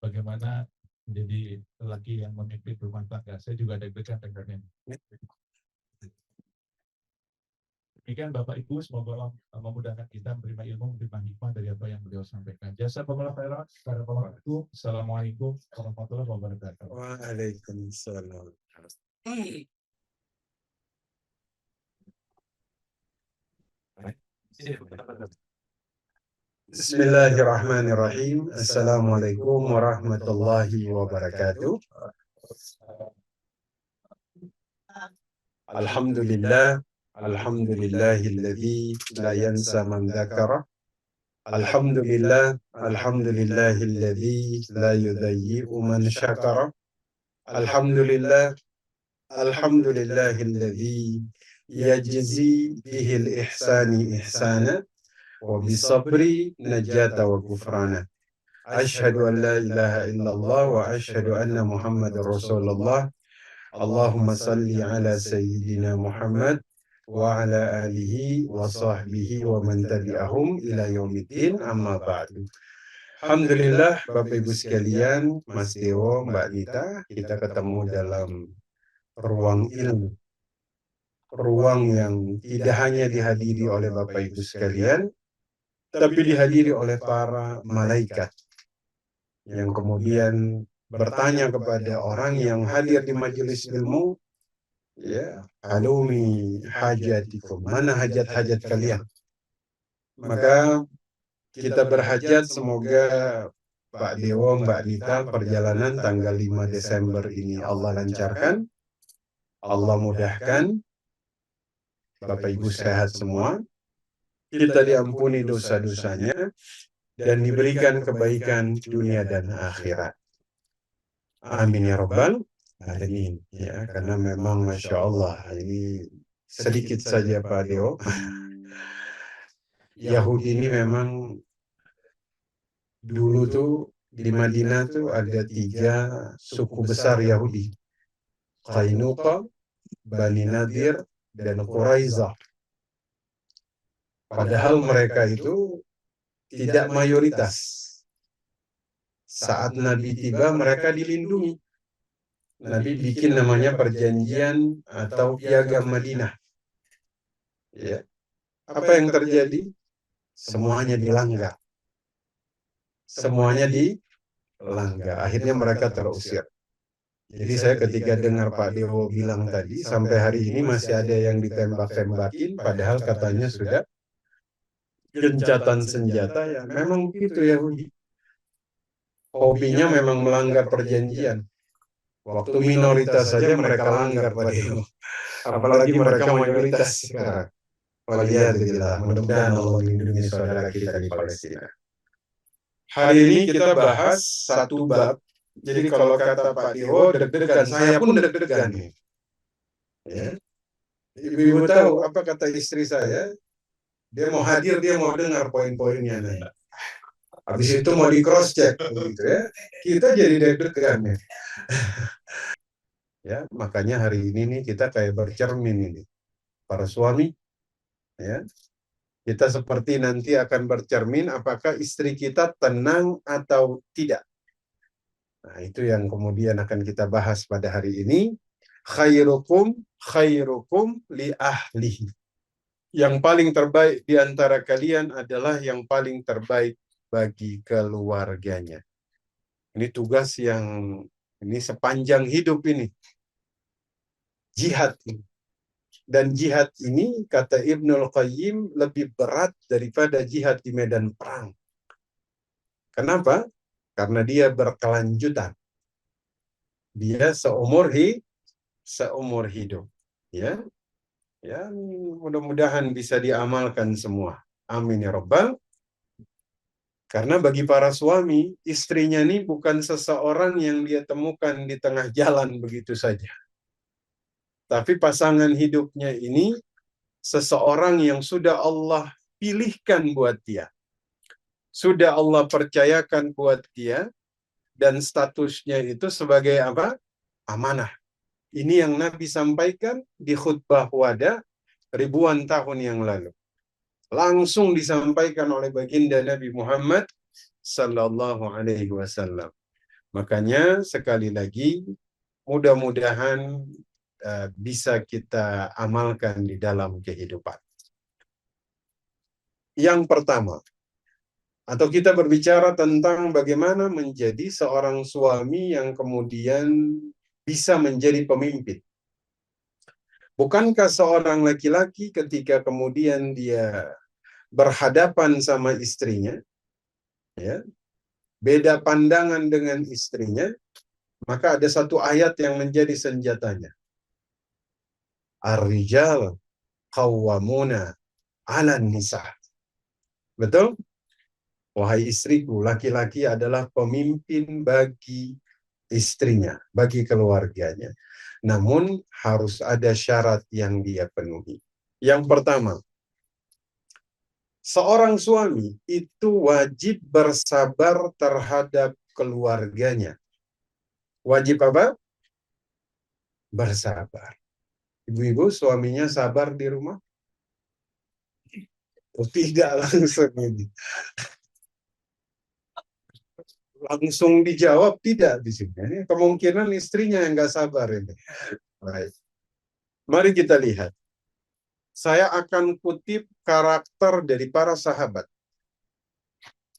bagaimana menjadi lelaki yang memimpin rumah tangga. Saya juga deg-degan dengarnya. Demikian Bapak Ibu, semoga Allah memudahkan kita menerima ilmu, menerima hikmah dari apa yang beliau sampaikan. Jasa pengolah khairat kepada Bapak Ibu. Assalamualaikum warahmatullahi wabarakatuh. Waalaikumsalam. Bismillahirrahmanirrahim. Assalamualaikum warahmatullahi wabarakatuh. Alhamdulillah. Alhamdulillahilladzi la yansa man dzakara. Alhamdulillah. Alhamdulillahilladzi la yudayyi'u man syakara. Alhamdulillah. Alhamdulillahilladzi yajzi bihil ihsani ihsana wa bisabri najata wa kufrana. Asyhadu an la ilaha illallah wa asyhadu anna Muhammadar Rasulullah. Allahumma salli ala sayyidina Muhammad wa ala alihi wa sahbihi wa man tabi'ahum ila yaumiddin, amma ba'du. Alhamdulillah, Bapak Ibu sekalian, Mas Dewo, Mbak Nita, kita ketemu dalam ruang ilmu. Ruang yang tidak hanya dihadiri oleh Bapak Ibu sekalian, tapi dihadiri oleh para malaikat yang kemudian bertanya kepada orang yang hadir di majelis ilmu, ya, alumi hajatikum, mana hajat-hajat kalian? Maka kita berhajat semoga Pak Dewo, Mbak Nita, perjalanan tanggal 5 Desember ini Allah lancarkan, Allah mudahkan, Bapak Ibu sehat semua, kita diampuni dosa-dosanya, dan diberikan kebaikan dunia dan akhirat. Amin ya Rabbal Alamin. Ya, karena memang Masya Allah, ini sedikit saja Pak Dewo. Yahudi ini memang dulu tuh di Madinah tuh ada 3 suku besar Yahudi. Qainuqa, Bani Nadir, dan Quraizah. Padahal mereka itu tidak mayoritas. Saat Nabi tiba, mereka dilindungi. Nabi bikin namanya perjanjian atau piagam Madinah. Ya. Apa yang terjadi? Semuanya dilanggar. Semuanya dilanggar. Akhirnya mereka terusir. Jadi saya ketika dengar Pak Dewo bilang tadi, sampai hari ini masih ada yang ditembak-tembakin, padahal katanya sudah gencatan senjata, ya memang begitu Yahudi. Hobinya memang melanggar perjanjian. Waktu minoritas saja mereka langgar, Pak Dewo. Apalagi mereka mayoritas sekarang. Waliyadzubillah, mudah-mudahan Allah melindungi saudara kita di Palestina. Hari ini kita bahas satu bab. Jadi kalau kata Pak Dewo, deg-degan, saya pun deg-degan nih. Ya. Ibu-ibu tahu apa kata istri saya? Dia mau hadir, dia mau dengar poin-poinnya nih. Habis itu mau di cross check gitu ya. Kita jadi deg-degan nih. Ya, makanya hari ini nih kita kayak bercermin ini. Para suami, ya. Kita seperti nanti akan bercermin apakah istri kita tenang atau tidak. Nah, itu yang kemudian akan kita bahas pada hari ini. Khairukum li ahlihi. Yang paling terbaik di antara kalian adalah yang paling terbaik bagi keluarganya. Ini tugas yang ini sepanjang hidup ini. Jihad ini. Dan jihad ini, kata Ibnul Qayyim, lebih berat daripada jihad di medan perang. Kenapa? Karena dia berkelanjutan. Dia seumur hidup. Ya, ya, mudah-mudahan bisa diamalkan semua. Amin ya Rabbal. Karena bagi para suami, istrinya ini bukan seseorang yang dia temukan di tengah jalan begitu saja. Tapi pasangan hidupnya ini seseorang yang sudah Allah pilihkan buat dia. Sudah Allah percayakan buat dia, dan statusnya itu sebagai apa? Amanah. Ini yang Nabi sampaikan di khutbah wada ribuan tahun yang lalu. Langsung disampaikan oleh baginda Nabi Muhammad sallallahu alaihi wasallam. Makanya sekali lagi, mudah-mudahan bisa kita amalkan di dalam kehidupan. Yang pertama, atau kita berbicara tentang bagaimana menjadi seorang suami yang kemudian bisa menjadi pemimpin. Bukankah seorang laki-laki ketika kemudian dia berhadapan sama istrinya, ya, beda pandangan dengan istrinya, maka ada satu ayat yang menjadi senjatanya. Ar-rijal qawwamuna 'alan nisa. Betul? Wahai istriku, laki-laki adalah pemimpin bagi istrinya, bagi keluarganya. Namun harus ada syarat yang dia penuhi. Yang pertama, seorang suami itu wajib bersabar terhadap keluarganya. Wajib apa? Bersabar. Ibu-ibu, suaminya sabar di rumah? Oh, tidak langsung ini. Langsung dijawab tidak di sini. Ini kemungkinan istrinya yang nggak sabar ini. Baik. Mari kita lihat. Saya akan kutip karakter dari para sahabat.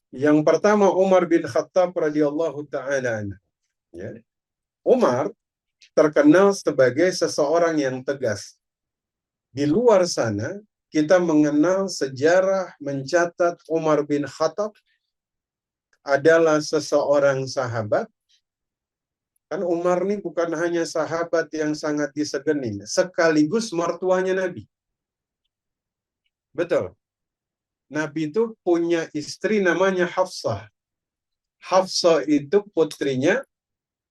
Yang pertama Umar bin Khattab radhiyallahu taala anhu. Ya. Umar terkenal sebagai seseorang yang tegas. Di luar sana kita mengenal sejarah mencatat Umar bin Khattab adalah seseorang sahabat. Kan Umar ini bukan hanya sahabat yang sangat disegani, sekaligus mertuanya Nabi. Betul. Nabi itu punya istri namanya Hafsah. Hafsah itu putrinya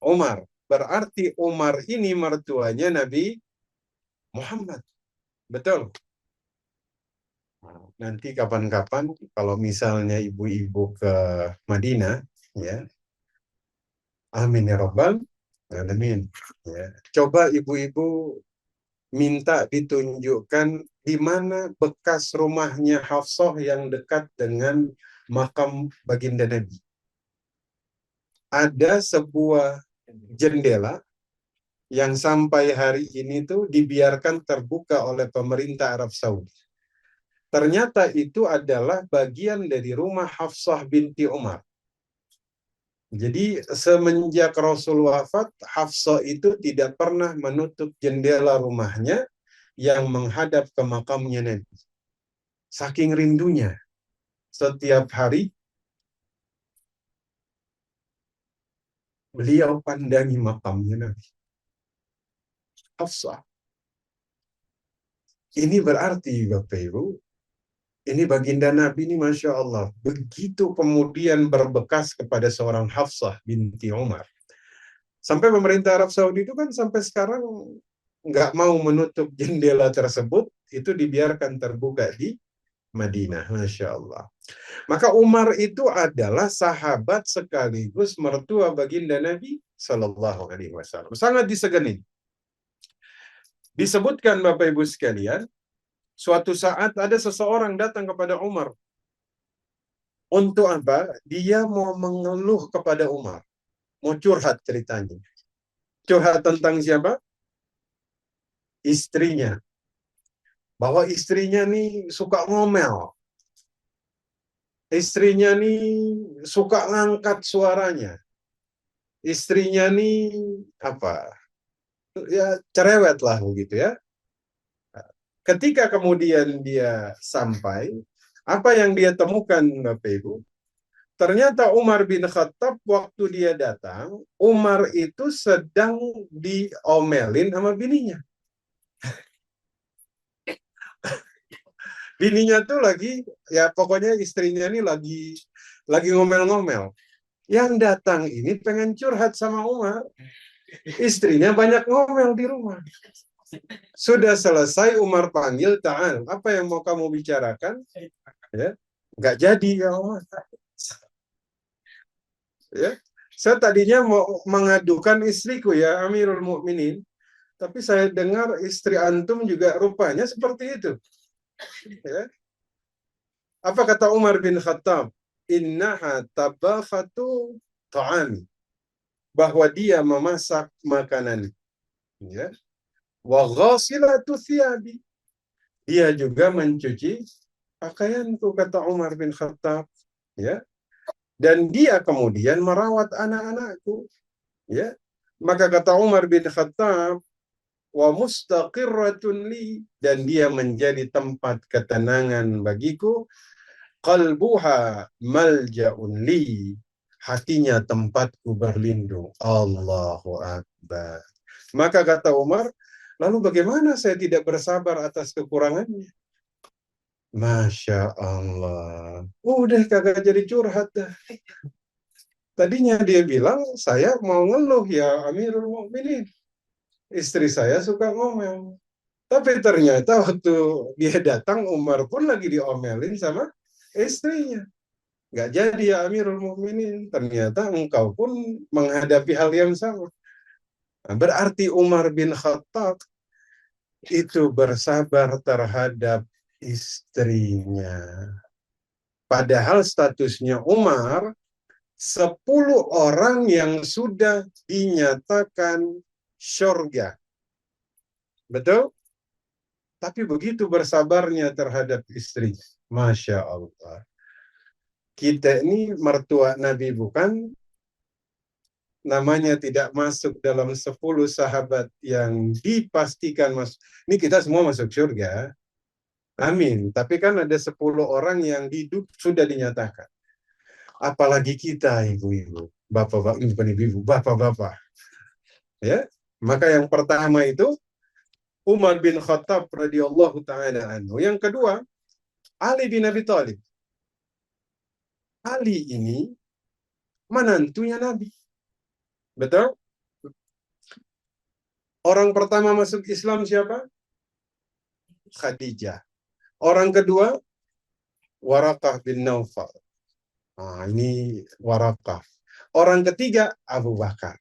Umar. Berarti Umar ini mertuanya Nabi Muhammad. Betul. Nanti kapan-kapan kalau misalnya ibu-ibu ke Madinah, ya, amin ya rabbal alamin. Ya. Coba ibu-ibu minta ditunjukkan di mana bekas rumahnya Hafsah yang dekat dengan makam baginda Nabi. Ada sebuah jendela yang sampai hari ini tuh dibiarkan terbuka oleh pemerintah Arab Saudi. Ternyata itu adalah bagian dari rumah Hafsah binti Umar. Jadi semenjak Rasul wafat, Hafsah itu tidak pernah menutup jendela rumahnya yang menghadap ke makamnya Nabi. Saking rindunya, setiap hari beliau pandangi makamnya Nabi. Hafsah. Ini berarti Bapak Ibu, ini baginda Nabi ini Masya Allah. Begitu kemudian berbekas kepada seorang Hafsah binti Umar. Sampai pemerintah Arab Saudi itu kan sampai sekarang nggak mau menutup jendela tersebut. Itu dibiarkan terbuka di Madinah. Masya Allah. Maka Umar itu adalah sahabat sekaligus mertua baginda Nabi Sallallahu Alaihi Wasallam. Sangat disegani. Disebutkan Bapak Ibu sekalian, suatu saat ada seseorang datang kepada Umar. Untuk apa? Dia mau mengeluh kepada Umar. Mau curhat ceritanya. Curhat tentang siapa? Istrinya. Bahwa istrinya nih suka ngomel. Istrinya nih suka ngangkat suaranya. Istrinya nih apa? Ya cerewet lah begitu ya. Ketika kemudian dia sampai, apa yang dia temukan Bapak Ibu? Ternyata Umar bin Khattab waktu dia datang, Umar itu sedang diomelin sama bininya. Bininya tuh lagi, ya pokoknya istrinya ini lagi ngomel-ngomel. Yang datang ini pengen curhat sama Umar. Istrinya banyak ngomel di rumah. Sudah selesai Umar panggil, ta'al, apa yang mau kamu bicarakan? Ya, nggak jadi ya Umar. Ya, saya tadinya mau mengadukan istriku ya Amirul Mukminin, tapi saya dengar istri antum juga rupanya seperti itu. Ya. Apa kata Umar bin Khattab? Innaha tabakhatu ta'ami. bahwa dia memasak makanan. Ya. Wa ghasilatu thiyabi. Dia juga mencuci pakaianku, kata Umar bin Khattab. Ya. Dan dia kemudian merawat anak-anakku. Ya. Maka kata Umar bin Khattab, wa mustaqirratun li, dan dia menjadi tempat ketenangan bagiku, qalbuha malja'un li, hatinya tempatku berlindung. Allahu Akbar. Maka kata Umar, lalu bagaimana saya tidak bersabar atas kekurangannya? Masya Allah. Udah kagak jadi curhat dah. Tadinya dia bilang, saya mau ngeluh ya Amirul Mukminin. Istri saya suka ngomel. Tapi ternyata waktu dia datang, Umar pun lagi diomelin sama istrinya. Nggak jadi ya Amirul Mukminin. Ternyata engkau pun menghadapi hal yang sama. Nah, berarti Umar bin Khattab itu bersabar terhadap istrinya. Padahal statusnya Umar 10 orang yang sudah dinyatakan syurga. Betul? Tapi begitu bersabarnya terhadap istrinya. Masya Allah. Kita ini mertua Nabi bukan? Namanya tidak masuk dalam 10 sahabat yang dipastikan masuk. Ini kita semua masuk surga. Amin. Tapi kan ada 10 orang yang hidup sudah dinyatakan. Apalagi kita, ibu-ibu, bapak-bapak, bukan ibu-ibu, bapak-bapak. Ya. Maka yang pertama itu Umar bin Khattab radhiyallahu taala anhu. Yang kedua, Ali bin Abi Thalib. Ali ini menantunya Nabi. Betul? Orang pertama masuk Islam siapa? Khadijah. Orang kedua, Warakah bin Naufal. Nah, ini Warakah. Orang ketiga, Abu Bakar.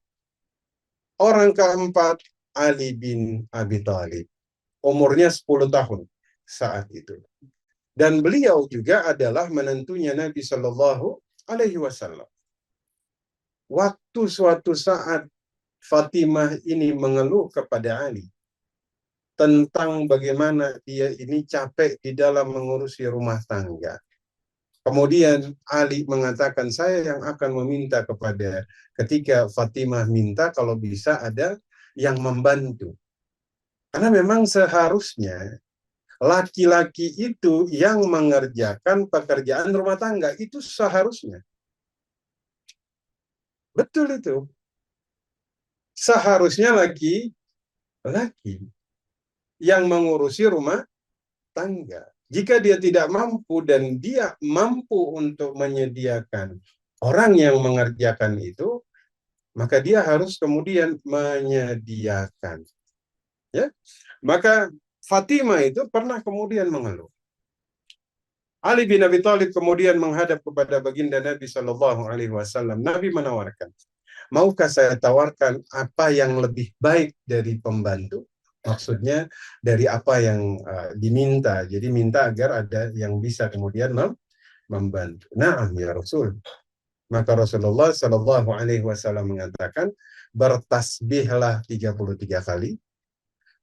Orang keempat, Ali bin Abi Thalib. Umurnya 10 tahun saat itu. Dan beliau juga adalah menantunya Nabi Shallallahu Alaihi Wasallam. Waktu suatu saat Fatimah ini mengeluh kepada Ali tentang bagaimana dia ini capek di dalam mengurusi rumah tangga. Kemudian Ali mengatakan, saya yang akan meminta kepada, ketika Fatimah minta kalau bisa ada yang membantu. Karena memang seharusnya laki-laki itu yang mengerjakan pekerjaan rumah tangga, itu seharusnya. Betul itu. Seharusnya laki yang mengurusi rumah tangga. Jika dia tidak mampu dan dia mampu untuk menyediakan orang yang mengerjakan itu, maka dia harus kemudian menyediakan. Ya, maka Fatimah itu pernah kemudian mengeluh. Ali bin Abi Thalib kemudian menghadap kepada baginda Nabi Shallallahu Alaihi Wasallam. Nabi menawarkan, maukah saya tawarkan apa yang lebih baik dari pembantu? Maksudnya dari apa yang diminta. Jadi minta agar ada yang bisa kemudian membantu. Naam ya Rasul. Maka Rasulullah Shallallahu Alaihi Wasallam mengatakan, bertasbihlah 33 kali,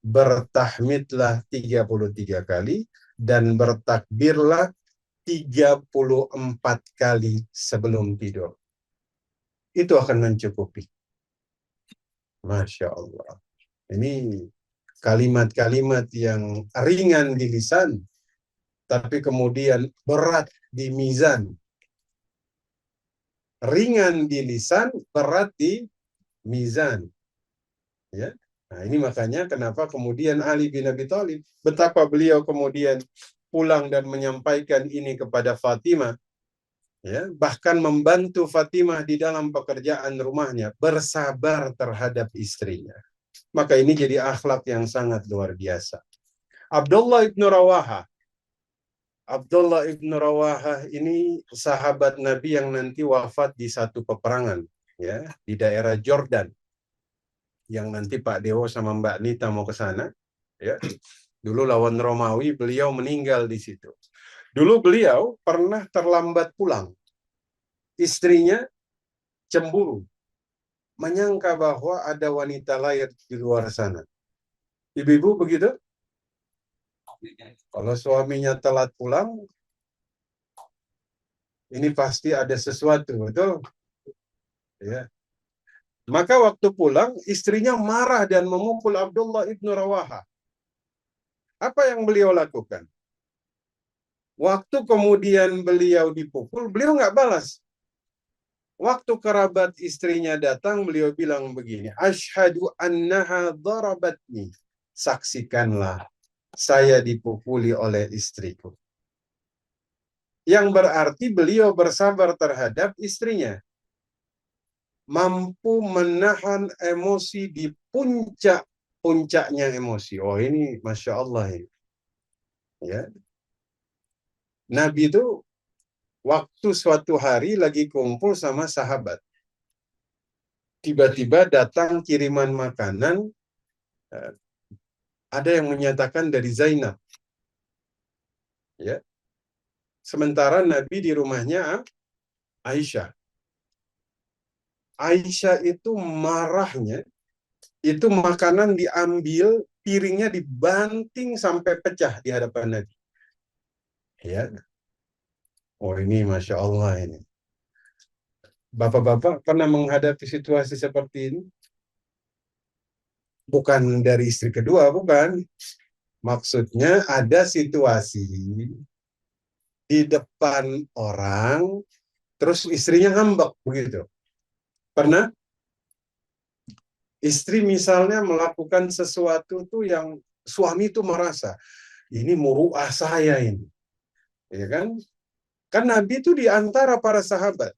bertahmidlah 33 kali, dan bertakbirlah 34 kali sebelum tidur. Itu akan mencukupi. Masya Allah. Ini kalimat-kalimat yang ringan di lisan, tapi kemudian berat di mizan. Ringan di lisan, berat di mizan. Ya. Nah, ini makanya kenapa kemudian Ali bin Abi Thalib, betapa beliau kemudian pulang dan menyampaikan ini kepada Fatimah. Ya, bahkan membantu Fatimah di dalam pekerjaan rumahnya, bersabar terhadap istrinya. Maka ini jadi akhlak yang sangat luar biasa. Abdullah ibn Rawaha. Abdullah ibn Rawaha ini sahabat Nabi yang nanti wafat di satu peperangan, ya, di daerah Jordan. Yang nanti Pak Dewo sama Mbak Nita mau ke sana, ya. Dulu lawan Romawi, beliau meninggal di situ. Dulu beliau pernah terlambat pulang. Istrinya cemburu, menyangka bahwa ada wanita lain di luar sana. Ibu-ibu begitu? Kalau suaminya telat pulang, ini pasti ada sesuatu, betul? Ya. Maka waktu pulang, istrinya marah dan memukul Abdullah ibnu Rawaha. Apa yang beliau lakukan? Waktu kemudian beliau dipukul, beliau nggak balas. Waktu kerabat istrinya datang, beliau bilang begini, Ashhadu annaha darabatni. Saksikanlah, saya dipukuli oleh istriku. Yang berarti beliau bersabar terhadap istrinya. Mampu menahan emosi di puncaknya emosi. Oh ini Masya Allah ini. Ya. Nabi itu waktu suatu hari lagi kumpul sama sahabat. Tiba-tiba datang kiriman makanan. Ada yang menyatakan dari Zainab. Ya. Sementara Nabi di rumahnya Aisyah. Aisyah itu marahnya, itu makanan diambil, piringnya dibanting sampai pecah di hadapan Nabi. Ya. Oh ini Masya Allah ini. Bapak-bapak pernah menghadapi situasi seperti ini? Bukan dari istri kedua, bukan. Maksudnya ada situasi di depan orang, terus istrinya ngambek begitu. Pernah? Istri misalnya melakukan sesuatu tuh yang suami itu merasa, ini muruah saya ini. Ya kan? Kan Nabi itu di antara para sahabat.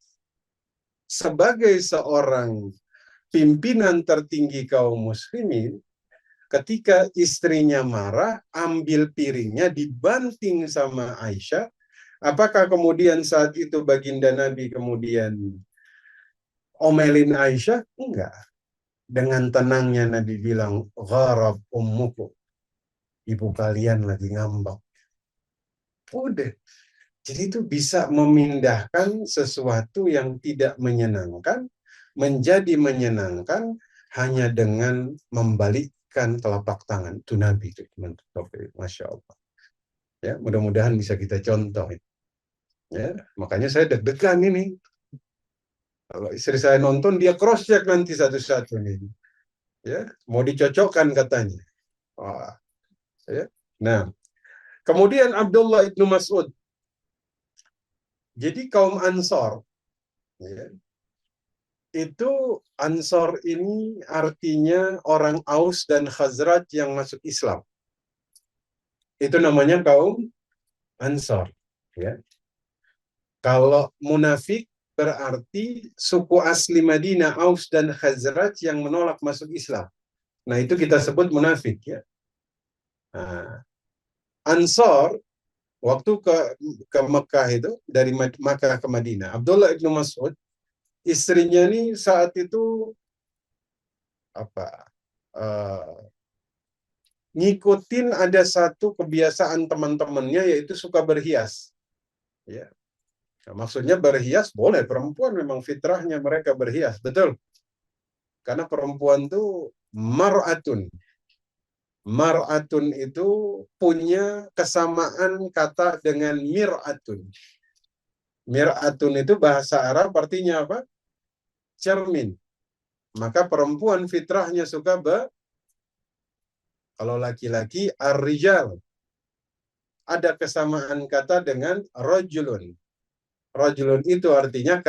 Sebagai seorang pimpinan tertinggi kaum muslimin, ketika istrinya marah, ambil piringnya, dibanting sama Aisyah. Apakah kemudian saat itu baginda Nabi kemudian omelin Aisyah? Enggak. Dengan tenangnya Nabi bilang, gharab ummuku. Ibu kalian lagi ngambek. Udah. Jadi itu bisa memindahkan sesuatu yang tidak menyenangkan menjadi menyenangkan hanya dengan membalikkan telapak tangan. Itu Nabi itu, teman-teman. Masya Allah. Ya, mudah-mudahan bisa kita contoh. Ya, makanya saya deg-degan ini. Kalau istri saya nonton, dia cross check nanti satu-satu nih. Ya, mau dicocokkan katanya. Wah, ya. Nah, kemudian Abdullah ibnu Mas'ud. Jadi kaum Ansor, ya, itu Ansor ini artinya orang Aus dan Khazraj yang masuk Islam. Itu namanya kaum Ansor. Ya. Kalau munafik berarti suku asli Madinah, Aus dan Khazraj yang menolak masuk Islam. Nah itu kita sebut munafik. Ya. Nah, Ansor waktu ke Mekah itu, dari Mekah ke Madinah, Abdullah ibnu Mas'ud, istrinya nih saat itu ngikutin ada satu kebiasaan teman-temannya, yaitu suka berhias. Ya. Nah, maksudnya berhias boleh, perempuan memang fitrahnya mereka berhias, betul. Karena perempuan itu mar'atun. Mar'atun itu punya kesamaan kata dengan mir'atun. Mir'atun itu bahasa Arab artinya apa? Cermin. Maka perempuan fitrahnya suka kalau laki-laki ar-rijal. Ada kesamaan kata dengan rajulun. Rajulun itu artinya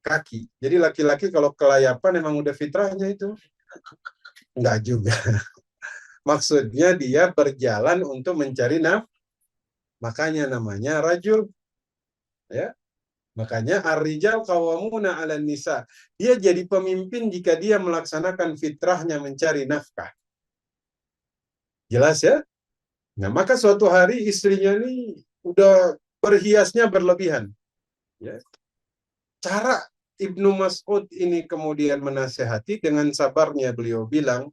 kaki. Jadi laki-laki kalau kelayapan emang udah fitrahnya itu. Enggak juga. Maksudnya dia berjalan untuk mencari nafkah. Makanya namanya rajul. Ya. Makanya ar-rijal qawwamuna 'alan nisa. Dia jadi pemimpin jika dia melaksanakan fitrahnya mencari nafkah. Jelas ya? Nah, maka suatu hari istrinya ini udah berhiasnya berlebihan. Ya. Cara Ibnu Mas'ud ini kemudian menasehati, dengan sabarnya beliau bilang,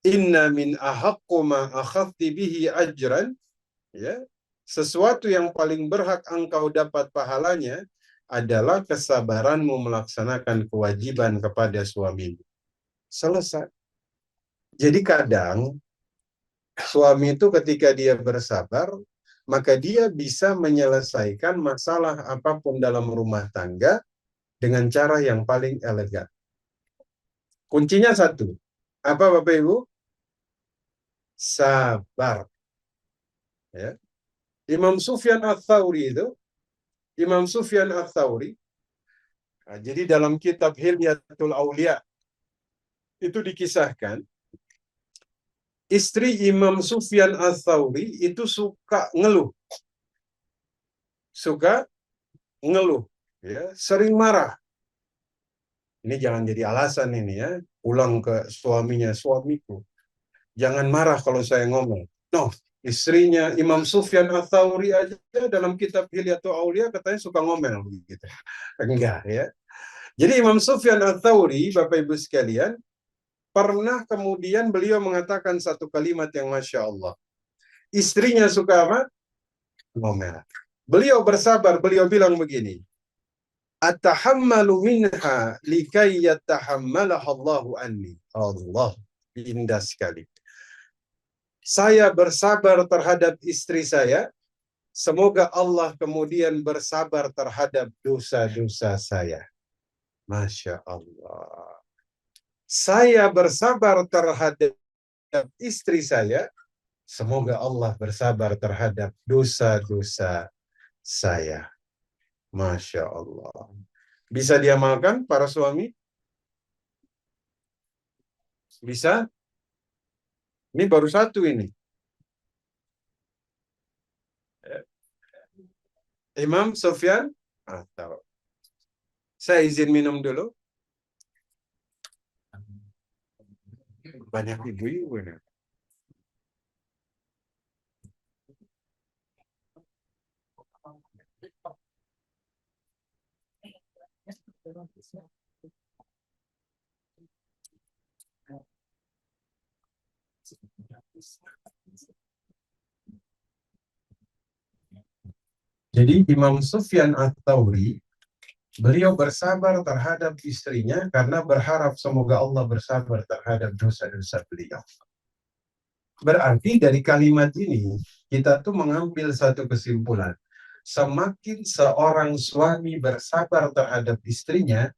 inna min ahaqqu ma akhadti bihi ajran, ya, sesuatu yang paling berhak engkau dapat pahalanya adalah kesabaranmu melaksanakan kewajiban kepada suamimu. Selesai. Jadi kadang suami itu ketika dia bersabar, maka dia bisa menyelesaikan masalah apapun dalam rumah tangga dengan cara yang paling elegan. Kuncinya satu. Apa Bapak Ibu? Sabar. Ya. Imam Sufyan Ats-Tsauri itu, Imam Sufyan Ats-Tsauri, jadi dalam kitab Hilyatul Aulia itu dikisahkan, istri Imam Sufyan Ats-Tsauri itu suka ngeluh. Suka ngeluh, ya, sering marah. Ini jangan jadi alasan ini ya, pulang ke suaminya, suamiku, jangan marah kalau saya ngomong. No, istrinya Imam Sufyan Ats-Tsauri aja dalam kitab Hilyatul Aulia katanya suka ngomel begitu. Enggak ya. Jadi Imam Sufyan Ats-Tsauri, Bapak Ibu sekalian, pernah kemudian beliau mengatakan satu kalimat yang Masya Allah. Istrinya suka apa? Ngomel. Beliau bersabar, beliau bilang begini, Atahammalu minha likai yatahammalaha Allahu anni. Allah, indah sekali. Saya bersabar terhadap istri saya, semoga Allah kemudian bersabar terhadap dosa-dosa saya. Masya Allah. Saya bersabar terhadap istri saya, semoga Allah bersabar terhadap dosa-dosa saya. Masya Allah. Bisa diamalkan para suami? Bisa? Ini baru satu ini. Imam Sufyan atau saya izin minum dulu. Banyak ibu-ibu ini. Jadi Imam Sufyan Ats-Tsauri, beliau bersabar terhadap istrinya karena berharap semoga Allah bersabar terhadap dosa-dosa beliau. Berarti dari kalimat ini kita tuh mengambil satu kesimpulan. Semakin seorang suami bersabar terhadap istrinya,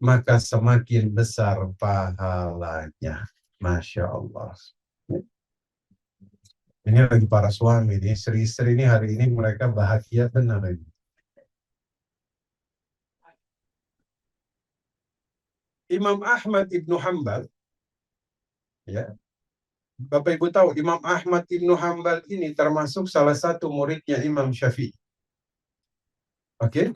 maka semakin besar pahalanya. Masya Allah. Ini lagi para suami, ini istri-istri ini hari ini mereka bahagia benar ini. Imam Ahmad Ibnu Hanbal, ya, Bapak Ibu tahu Imam Ahmad Ibnu Hanbal ini termasuk salah satu muridnya Imam Syafi'i. Oke?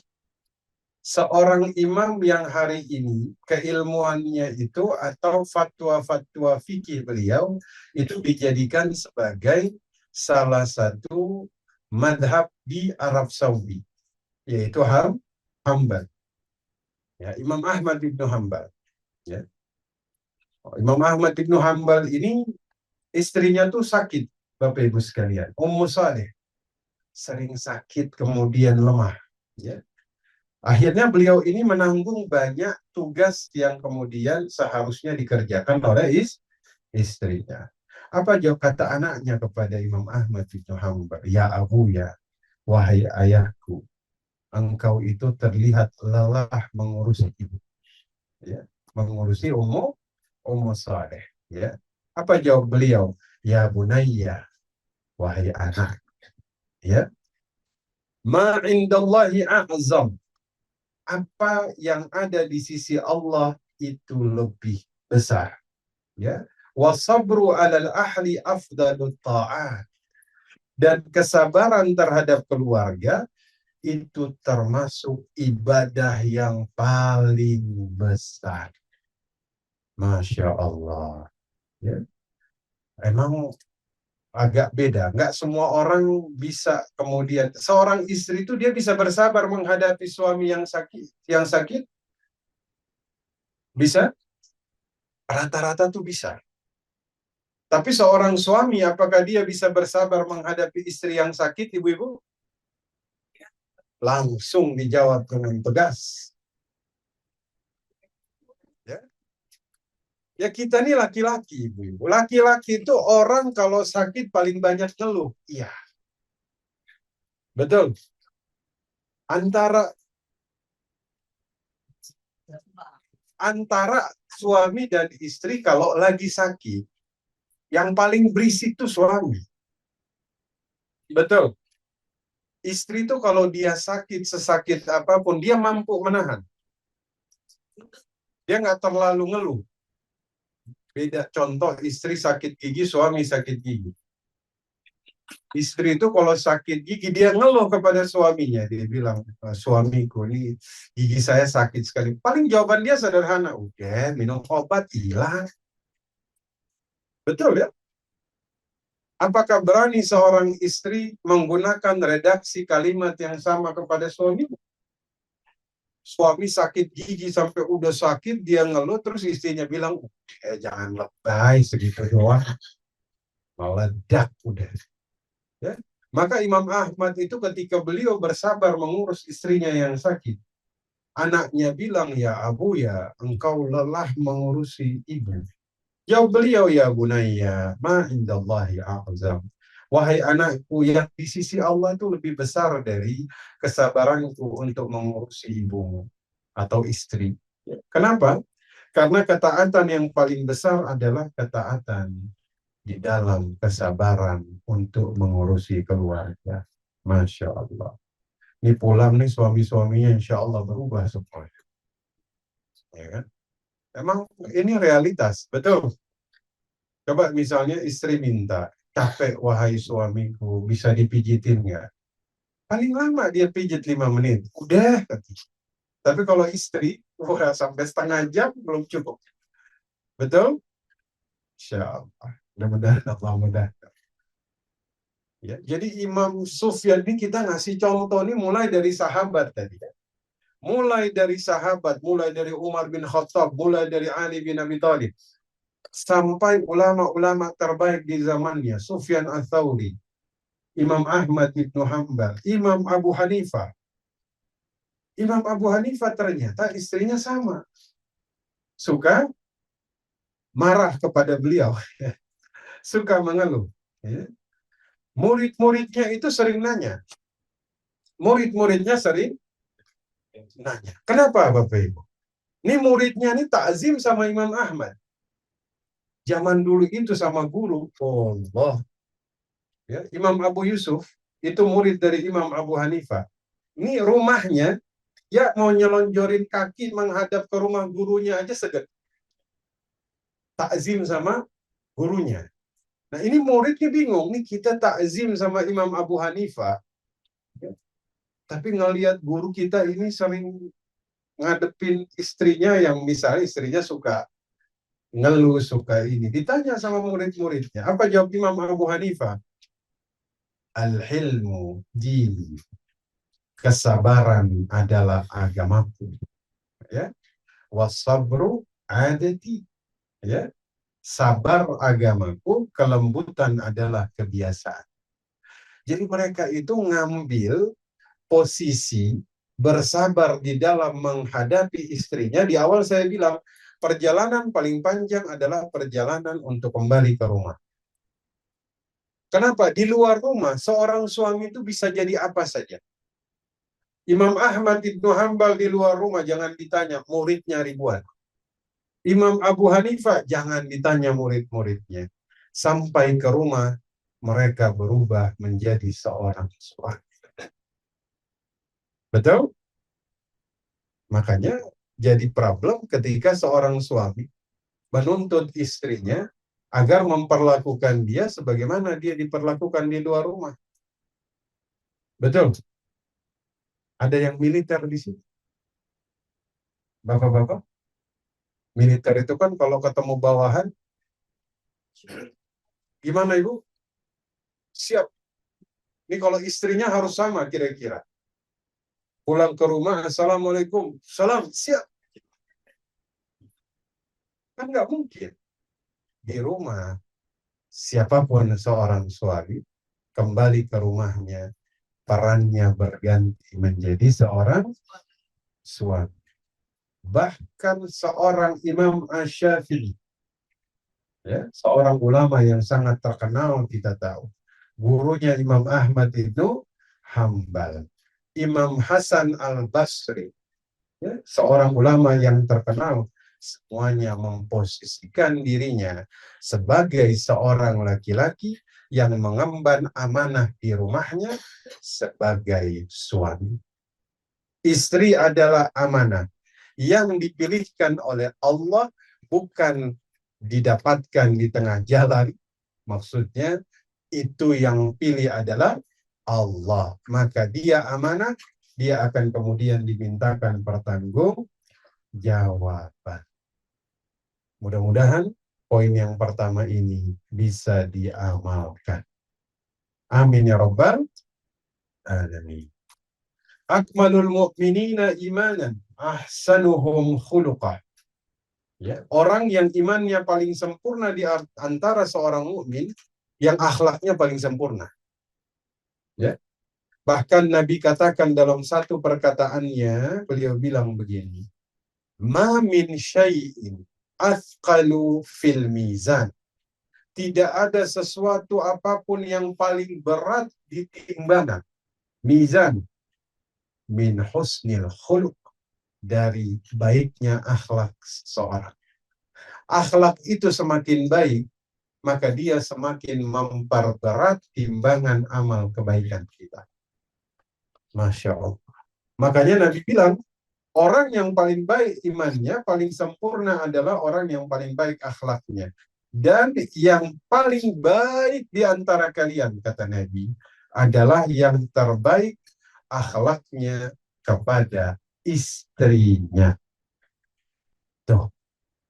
Seorang imam yang hari ini keilmuannya itu atau fatwa-fatwa fikih beliau itu dijadikan sebagai salah satu madhab di Arab Saudi, yaitu Hanbal. Ya, Imam Ahmad Ibnu Hanbal. Ya. Imam Ahmad Ibnu Hanbal ini istrinya tuh sakit, Bapak Ibu sekalian. Ummu Saleh sering sakit kemudian lemah. Ya. Akhirnya beliau ini menanggung banyak tugas yang kemudian seharusnya dikerjakan oleh istrinya. Apa jawab kata anaknya kepada Imam Ahmad bin Hanbal? Ya Abu ya, wahai ayahku, engkau itu terlihat lelah mengurusi ibu, ya, mengurusi Ummu Saleh. Ya. Apa jawab beliau? Ya bunayya, wahai anak, ya, ma indallahi a'zam. Apa yang ada di sisi Allah itu lebih besar, ya. Wasabru 'alal ahli afdalut ta'at. Dan kesabaran terhadap keluarga itu termasuk ibadah yang paling besar. Masya Allah, ya. Emang agak beda. Nggak semua orang bisa kemudian seorang istri itu dia bisa bersabar menghadapi suami yang sakit, bisa, rata-rata tuh bisa. Tapi seorang suami apakah dia bisa bersabar menghadapi istri yang sakit, ibu-ibu? Langsung dijawab dengan tegas. Ya, ya kita nih laki-laki, ibu-ibu. Laki-laki itu orang kalau sakit paling banyak ngeluh. Iya, betul. Antara antara suami dan istri kalau lagi sakit, yang paling berisik itu suami. Betul. Istri itu kalau dia sakit, sesakit apapun, dia mampu menahan. Dia nggak terlalu ngeluh. Beda contoh istri sakit gigi, suami sakit gigi. Istri itu kalau sakit gigi, dia ngeluh kepada suaminya. Dia bilang, suamiku, ini gigi saya sakit sekali. Paling jawaban dia sederhana. Udah, minum obat, hilang. Betul ya? Apakah berani seorang istri menggunakan redaksi kalimat yang sama kepada suami? Suami sakit gigi sampai udah sakit, dia ngeluh, terus istrinya bilang, jangan lebay segitu doang. Meledak udah. Ya? Maka Imam Ahmad itu ketika beliau bersabar mengurus istrinya yang sakit, anaknya bilang, ya Abu, ya engkau lelah mengurusi ibu. Jawab beliau, ya bunayya, ma indallahi a'zam. Wahai anakku, yang di sisi Allah itu lebih besar dari kesabaranku untuk mengurusi ibumu atau istri. Kenapa? Karena ketaatan yang paling besar adalah ketaatan di dalam kesabaran untuk mengurusi keluarga. Masya Allah. Ini pulang nih suami-suaminya insya Allah berubah semuanya. Ya kan? Emang ini realitas, betul. Coba misalnya istri minta, capek wahai suamiku, bisa dipijitin nggak? Paling lama dia pijit 5 menit. Udah. Tapi kalau istri, wah, sampai setengah jam belum cukup. Betul? Insya Allah. Mudah-mudahan Allah mudah. Ya, jadi Imam Sufyan ini kita ngasih contoh ini mulai dari sahabat tadi. Mulai dari sahabat, mulai dari Umar bin Khattab, mulai dari Ali bin Abi Thalib. Sampai ulama-ulama terbaik di zamannya. Sufyan Ats-Tsauri, Imam Ahmad bin Hanbal, Imam Abu Hanifah. Imam Abu Hanifah ternyata istrinya sama. Suka marah kepada beliau. Suka mengeluh. Ya. Murid-muridnya itu sering nanya. Murid-muridnya sering nanya. Kenapa Bapak Ibu? Ini muridnya ini takzim sama Imam Ahmad. Zaman dulu itu sama guru. Allah. Ya, Imam Abu Yusuf itu murid dari Imam Abu Hanifah. Ini rumahnya, ya mau nyelonjorin kaki menghadap ke rumah gurunya aja segan. Takzim sama gurunya. Nah ini muridnya bingung. Nih kita takzim sama Imam Abu Hanifah. Ya, tapi ngelihat guru kita ini sering ngadepin istrinya yang misalnya istrinya suka ngeluh, suka ini. Ditanya sama murid-muridnya. Apa jawab Imam Abu Hanifah? Al-hilmu dini. Kesabaran adalah agamaku. Ya. Wasabru adati. Ya. Sabar agamaku, kelembutan adalah kebiasaan. Jadi mereka itu ngambil posisi bersabar di dalam menghadapi istrinya. Di awal saya bilang, perjalanan paling panjang adalah perjalanan untuk kembali ke rumah. Kenapa? Di luar rumah, seorang suami itu bisa jadi apa saja. Imam Ahmad Ibnu Hanbal di luar rumah, jangan ditanya, muridnya ribuan. Imam Abu Hanifah, jangan ditanya murid-muridnya. Sampai ke rumah, mereka berubah menjadi seorang suami. Betul? Makanya jadi problem ketika seorang suami menuntut istrinya agar memperlakukan dia sebagaimana dia diperlakukan di luar rumah. Betul? Ada yang militer di sini. Bapak-bapak, militer itu kan kalau ketemu bawahan, gimana Ibu? Siap. Ini kalau istrinya harus sama kira-kira. Pulang ke rumah, Assalamualaikum. Salam, siap. Kan nggak mungkin. Di rumah, siapapun seorang suami, kembali ke rumahnya, perannya berganti menjadi seorang suami. Bahkan seorang Imam Asy-Syafi'i, ya, seorang ulama yang sangat terkenal, kita tahu. Gurunya Imam Ahmad itu Hambal. Imam Hasan Al-Basri, ya, seorang ulama yang terkenal, semuanya memposisikan dirinya sebagai seorang laki-laki yang mengemban amanah di rumahnya sebagai suami. Istri adalah amanah yang dipilihkan oleh Allah, bukan didapatkan di tengah jalan. Maksudnya itu yang pilih adalah Allah. Maka dia amanah, dia akan kemudian dimintakan pertanggungjawaban. Mudah-mudahan poin yang pertama ini bisa diamalkan. Amin ya rabbal alamin. Akmalul mu'minina imanan ahsanuhum khuluqah. Ya, orang yang imannya paling sempurna di antara seorang mukmin, yang akhlaknya paling sempurna. Ya. Bahkan Nabi katakan dalam satu perkataannya, beliau bilang begini, "Ma min syai'in athqalu fil mizan." Tidak ada sesuatu apapun yang paling berat di timbangan mizan min husnil khuluq, dari baiknya akhlak seseorang. Akhlak itu semakin baik, maka dia semakin memperberat timbangan amal kebaikan kita. Masya Allah. Makanya Nabi bilang, orang yang paling baik imannya, paling sempurna adalah orang yang paling baik akhlaknya. Dan yang paling baik di antara kalian, kata Nabi, adalah yang terbaik akhlaknya kepada istrinya. Tuh.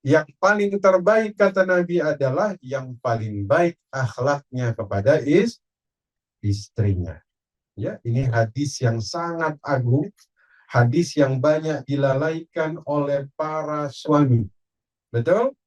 Yang paling terbaik, kata Nabi, adalah yang paling baik akhlaknya kepada istrinya. Ya, ini hadis yang sangat agung, hadis yang banyak dilalaikan oleh para suami. Betul?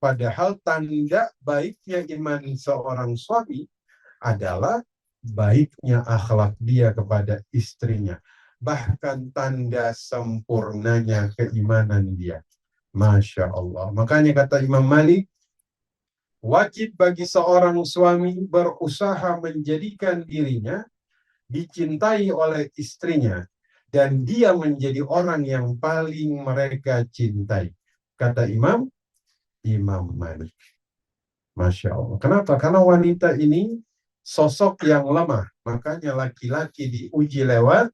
Padahal tanda baiknya iman seorang suami adalah baiknya akhlak dia kepada istrinya. Bahkan tanda sempurnanya keimanan dia. Masya Allah. Makanya kata Imam Malik, wajib bagi seorang suami berusaha menjadikan dirinya dicintai oleh istrinya, dan dia menjadi orang yang paling mereka cintai. Kata Imam Malik. Masya Allah. Kenapa? Karena wanita ini sosok yang lemah. Makanya laki-laki diuji lewat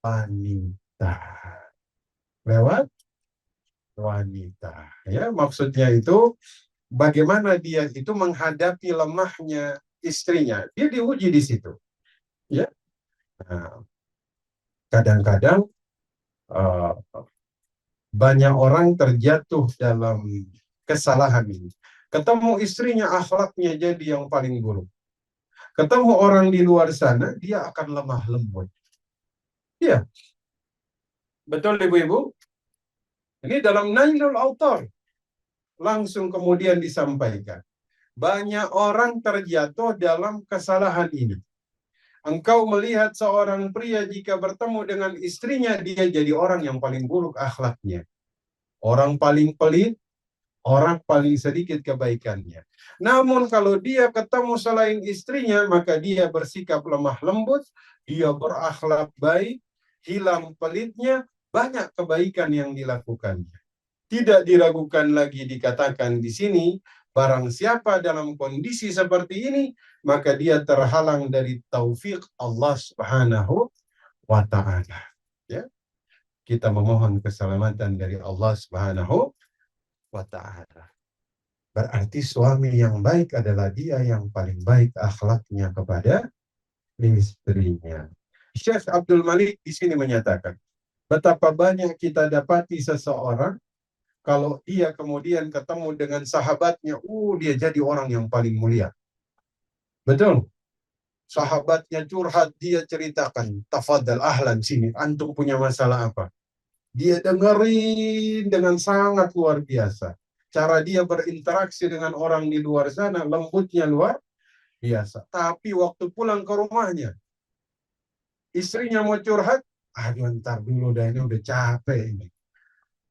wanita. Lewat wanita. Ya, maksudnya itu bagaimana dia itu menghadapi lemahnya istrinya. Dia diuji di situ. Ya. Nah, kadang-kadang banyak orang terjatuh dalam kesalahan ini. Ketemu istrinya akhlaknya jadi yang paling buruk. Ketemu orang di luar sana, dia akan lemah lembut. Iya. Betul ibu-ibu? Ini dalam Nailul Autar langsung kemudian disampaikan. Banyak orang terjatuh dalam kesalahan ini. Engkau melihat seorang pria jika bertemu dengan istrinya, dia jadi orang yang paling buruk akhlaknya. Orang paling pelit, orang paling sedikit kebaikannya. Namun kalau dia ketemu selain istrinya, maka dia bersikap lemah lembut, dia berakhlak baik, hilang pelitnya, banyak kebaikan yang dilakukannya. Tidak diragukan lagi dikatakan di sini, barang siapa dalam kondisi seperti ini, maka dia terhalang dari taufik Allah Subhanahu wa Ta'ala. Ya. Kita memohon keselamatan dari Allah Subhanahu wa Ta'ala. Berarti suami yang baik adalah dia yang paling baik akhlaknya kepada istrinya. Syekh Abdul Malik di sini menyatakan, betapa banyak kita dapati seseorang kalau dia kemudian ketemu dengan sahabatnya, dia jadi orang yang paling mulia. Betul. Sahabatnya curhat, dia ceritakan, tafadhal ahlan sini, antum punya masalah apa? Dia dengerin dengan sangat luar biasa. cara dia berinteraksi dengan orang di luar sana, lembutnya luar biasa. Tapi waktu pulang ke rumahnya, istrinya mau curhat, aduh ntar dulu dah, ini udah capek ini.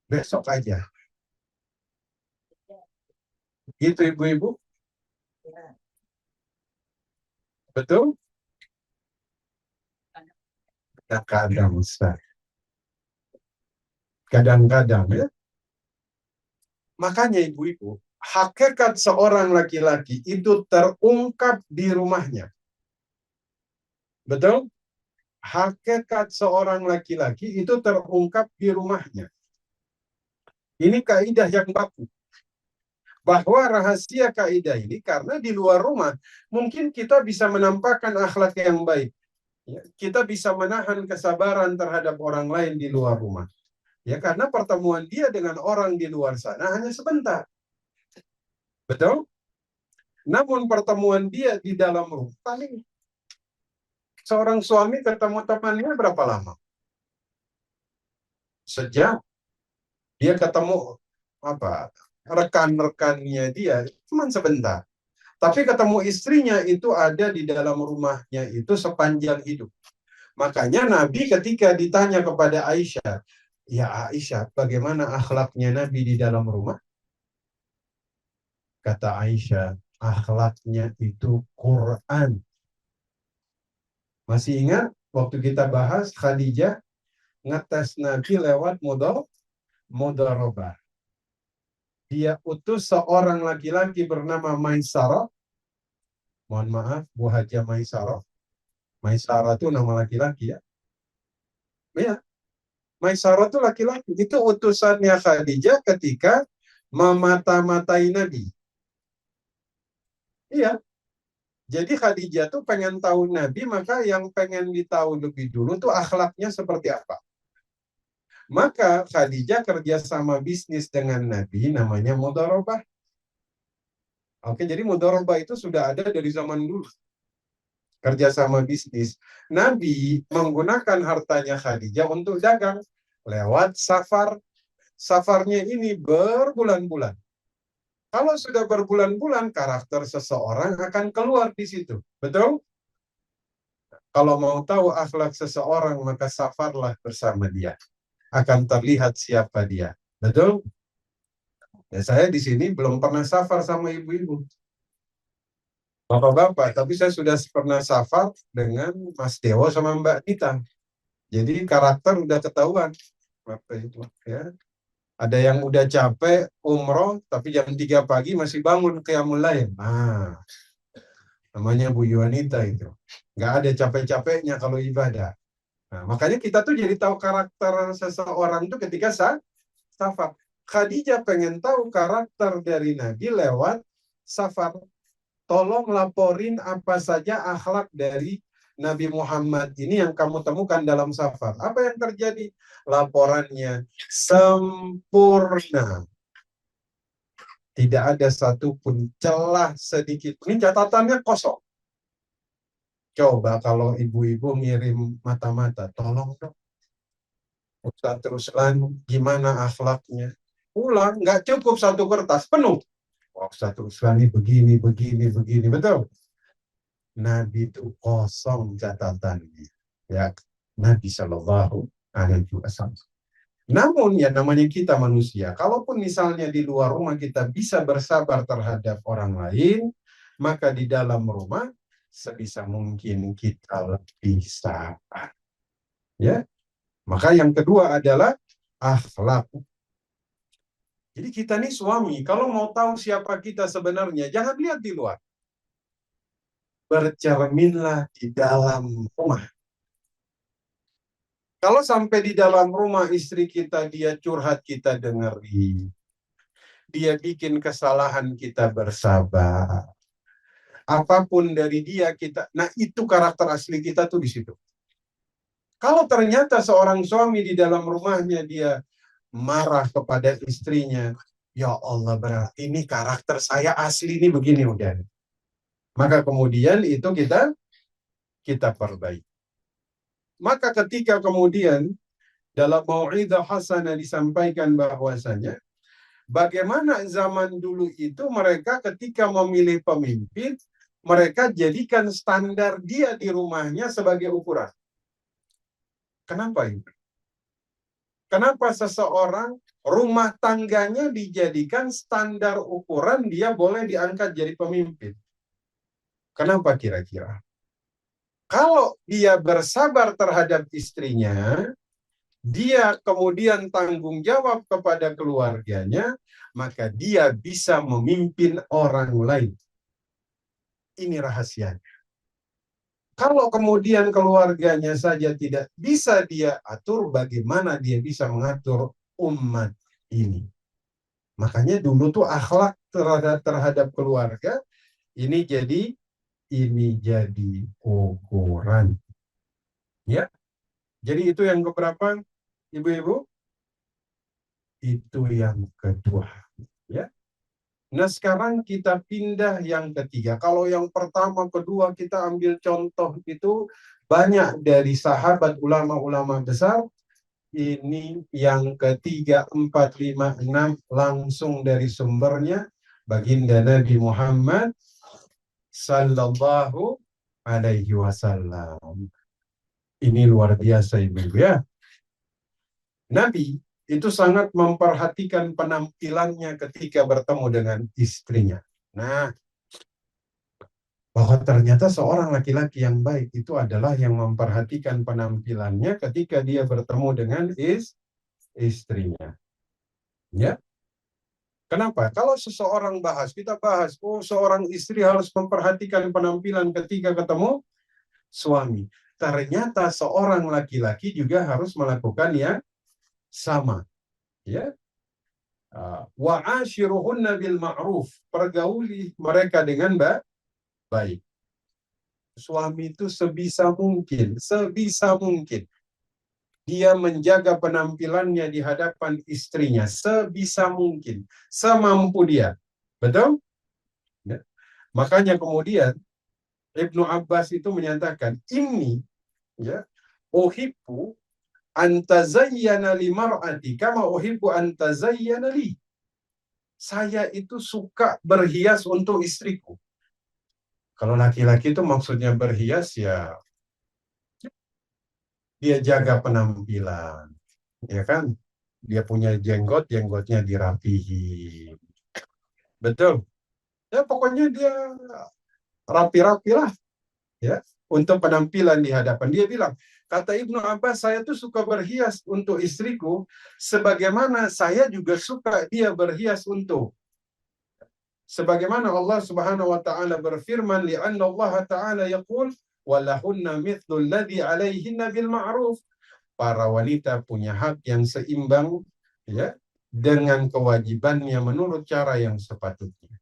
Besok aja. Gitu ibu-ibu, betul? Kadang-kadang Ustaz. Kadang-kadang ya. Makanya ibu-ibu, hakikat seorang laki-laki itu terungkap di rumahnya. Betul? Hakikat seorang laki-laki itu terungkap di rumahnya. Ini kaidah yang baku. Bahwa rahasia kaidah ini karena di luar rumah mungkin kita bisa menampakkan akhlak yang baik. Ya, kita bisa menahan kesabaran terhadap orang lain di luar rumah. Ya, karena pertemuan dia dengan orang di luar sana hanya sebentar. Betul? Namun pertemuan dia di dalam rumah, paling seorang suami ketemu temannya berapa lama? Sejam. Dia ketemu apa? Rekan-rekannya dia cuma sebentar. Tapi ketemu istrinya itu ada di dalam rumahnya itu sepanjang hidup. Makanya Nabi ketika ditanya kepada Aisyah, ya Aisyah, bagaimana akhlaknya Nabi di dalam rumah? Kata Aisyah, akhlaknya itu Quran. Masih ingat waktu kita bahas Khadijah ngetes Nabi lewat mudharabah. Dia utus seorang laki-laki bernama Maisarah. Mohon maaf, Bu Haja Maisarah. Maisarah itu nama laki-laki ya. Ya, Maisarah itu laki-laki. Itu utusannya Khadijah ketika memata-matai Nabi. Iya. Jadi Khadijah tuh pengen tahu Nabi, maka yang pengen ditahu lebih dulu tuh akhlaknya seperti apa. Maka Khadijah kerjasama bisnis dengan Nabi namanya mudharabah. Oke, jadi mudharabah itu sudah ada dari zaman dulu. Kerjasama bisnis. Nabi menggunakan hartanya Khadijah untuk dagang lewat safar. Safarnya ini berbulan-bulan. Kalau sudah berbulan-bulan, karakter seseorang akan keluar di situ. Betul? Kalau mau tahu akhlak seseorang, maka safarlah bersama dia. Akan terlihat siapa dia. Betul? Ya, saya di sini belum pernah safar sama ibu-ibu. Bapak-bapak, tapi saya sudah pernah safar dengan Mas Dewo sama Mbak Nita. Jadi karakter udah ketahuan. Apa itu ya? Ada yang udah capek umroh, tapi jam 3 pagi masih bangun qiyamul lail. Nah, namanya Bu Yuanita itu. Nggak ada capek-capeknya kalau ibadah. Nah, makanya kita tuh jadi tahu karakter seseorang itu ketika safar. Khadijah pengen tahu karakter dari Nabi lewat safar. Tolong laporin apa saja akhlak dari Nabi Muhammad ini yang kamu temukan dalam safar. Apa yang terjadi? Laporannya sempurna. Tidak ada satupun celah sedikit. Ini catatannya kosong. Coba kalau ibu-ibu ngirim mata-mata, tolong dong. Ustaz Ruslan, gimana akhlaknya? Pulang, nggak cukup satu kertas, penuh. Oh, Ustaz Ruslan ini begini, begini, begini. Betul? Nabi itu kosong catatannya. Ya, Nabi Shallallahu Alaihi Wasallam. Namun ya namanya kita manusia, kalaupun misalnya di luar rumah kita bisa bersabar terhadap orang lain, maka di dalam rumah sebisa mungkin kita lebih sabar. Ya, maka yang kedua adalah akhlak. Jadi kita nih suami, kalau mau tahu siapa kita sebenarnya, jangan lihat di luar. Bercerminlah di dalam rumah. Kalau sampai di dalam rumah istri kita, dia curhat, kita dengerin. Dia bikin kesalahan, kita bersabar. Apapun dari dia, kita. Nah, itu karakter asli kita tuh di situ. Kalau ternyata seorang suami di dalam rumahnya, dia marah kepada istrinya, ya Allah, berarti ini karakter saya asli ini begini udah. Maka kemudian itu kita perbaiki. Maka ketika kemudian dalam mau'idah hasanah disampaikan bahwasanya Bagaimana zaman dulu itu mereka ketika memilih pemimpin, mereka jadikan standar dia di rumahnya sebagai ukuran. Kenapa itu? Kenapa seseorang rumah tangganya dijadikan standar ukuran dia boleh diangkat jadi pemimpin? Kenapa kira-kira? Kalau dia bersabar terhadap istrinya, dia kemudian tanggung jawab kepada keluarganya, maka dia bisa memimpin orang lain. Ini rahasianya. Kalau kemudian keluarganya saja tidak bisa dia atur, bagaimana dia bisa mengatur umat ini? Makanya dulu tuh akhlak terhadap keluarga ini jadi ukuran. Ya, jadi itu yang keberapa, ibu-ibu? Itu yang kedua. Ya. Nah, sekarang kita pindah yang ketiga. Kalau yang pertama, kedua kita ambil contoh itu banyak dari sahabat ulama-ulama besar. Ini yang ketiga, 4, 5, 6 langsung dari sumbernya baginda Nabi Muhammad sallallahu alaihi wasallam. Ini luar biasa ibu ya. Nabi itu sangat memperhatikan penampilannya ketika bertemu dengan istrinya. Nah, bahwa ternyata seorang laki-laki yang baik itu adalah yang memperhatikan penampilannya ketika dia bertemu dengan istrinya. Ya. Kenapa? Kalau seseorang kita bahas, oh seorang istri harus memperhatikan penampilan ketika ketemu suami. Ternyata seorang laki-laki juga harus melakukan yang sama. Ya. Wa ashiruhunna bil ma'ruf. Pergauli mereka dengan baik. Suami itu sebisa mungkin dia menjaga penampilannya di hadapan istrinya sebisa mungkin, semampu dia. Betul? Ya. Makanya kemudian Ibnu Abbas itu menyatakan, ini ya, uhibbu antazayyana limar'ati kama uhibbu antazayyana li. Saya itu suka berhias untuk istriku. Kalau laki-laki itu maksudnya berhias ya dia jaga penampilan, ya kan? Dia punya jenggotnya dirapihin. Betul. Ya pokoknya dia rapi-rapi lah, ya, untuk penampilan di hadapan. Dia bilang, kata Ibnu Abbas, saya tuh suka berhias untuk istriku, sebagaimana saya juga suka dia berhias untuk. Sebagaimana Allah Subhanahu wa taala berfirman, li'anna Allah taala yaqul walahunna mithlu alladhi 'alaihinna bil ma'ruf. Para wanita punya hak yang seimbang ya dengan kewajibannya menurut cara yang sepatutnya.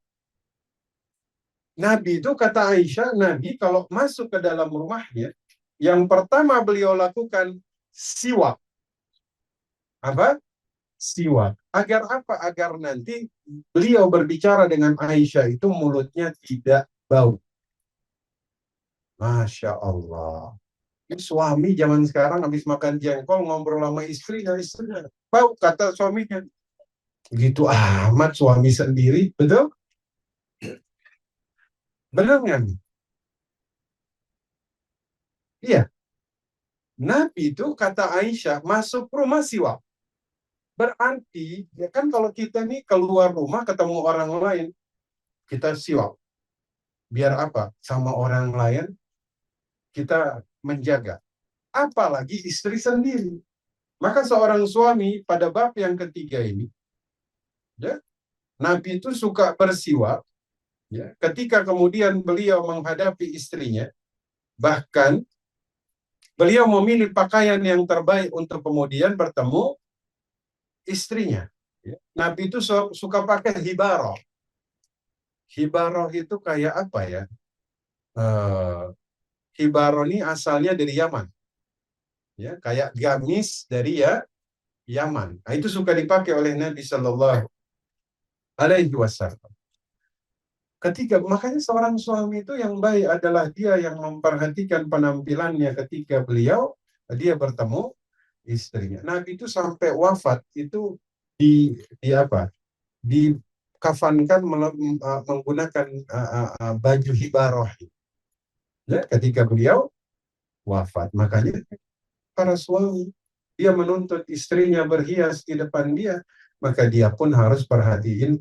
Nabi itu kata Aisyah, Nabi kalau masuk ke dalam rumahnya, yang pertama beliau lakukan siwak. Apa? Siwak. Agar apa? Agar nanti beliau berbicara dengan Aisyah itu mulutnya tidak bau. Masya Allah. Suami zaman sekarang habis makan jengkol ngobrol sama istrinya bau, kata suaminya. Gitu amat suami sendiri, betul? Benar nggak? Iya. Nabi itu kata Aisyah masuk rumah siwak. Berarti ya kan kalau kita nih keluar rumah ketemu orang lain, kita siwak. Biar apa? Sama orang lain kita menjaga. Apalagi istri sendiri. Maka seorang suami pada bab yang ketiga ini, ya, Nabi itu suka bersiwak, ya, ketika kemudian beliau menghadapi istrinya, bahkan beliau memilih pakaian yang terbaik untuk kemudian bertemu istrinya. Ya. Nabi itu suka pakai hibaroh. Hibaroh itu kayak apa ya? Hibaroh ini asalnya dari Yaman. Ya, kayak gamis dari Yaman. Nah, itu suka dipakai oleh Nabi Shallallahu Alaihi Wasallam. Makanya seorang suami itu yang baik adalah dia yang memperhatikan penampilannya ketika dia bertemu istrinya. Nabi itu sampai wafat itu di apa? dikafankan menggunakan baju hibaroh. Ya, ketika beliau wafat, makanya para suami dia menuntut istrinya berhias di depan dia, maka dia pun harus perhatiin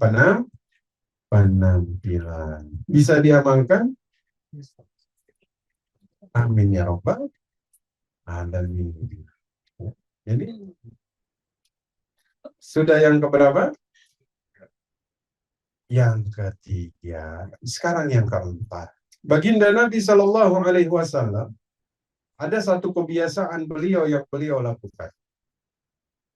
penampilan. Bisa diamalkan? Amin ya robbal alamin. Jadi sudah yang keberapa? Yang ketiga. Sekarang yang keempat. Baginda Nabi Shallallahu Alaihi Wasallam ada satu kebiasaan beliau yang beliau lakukan.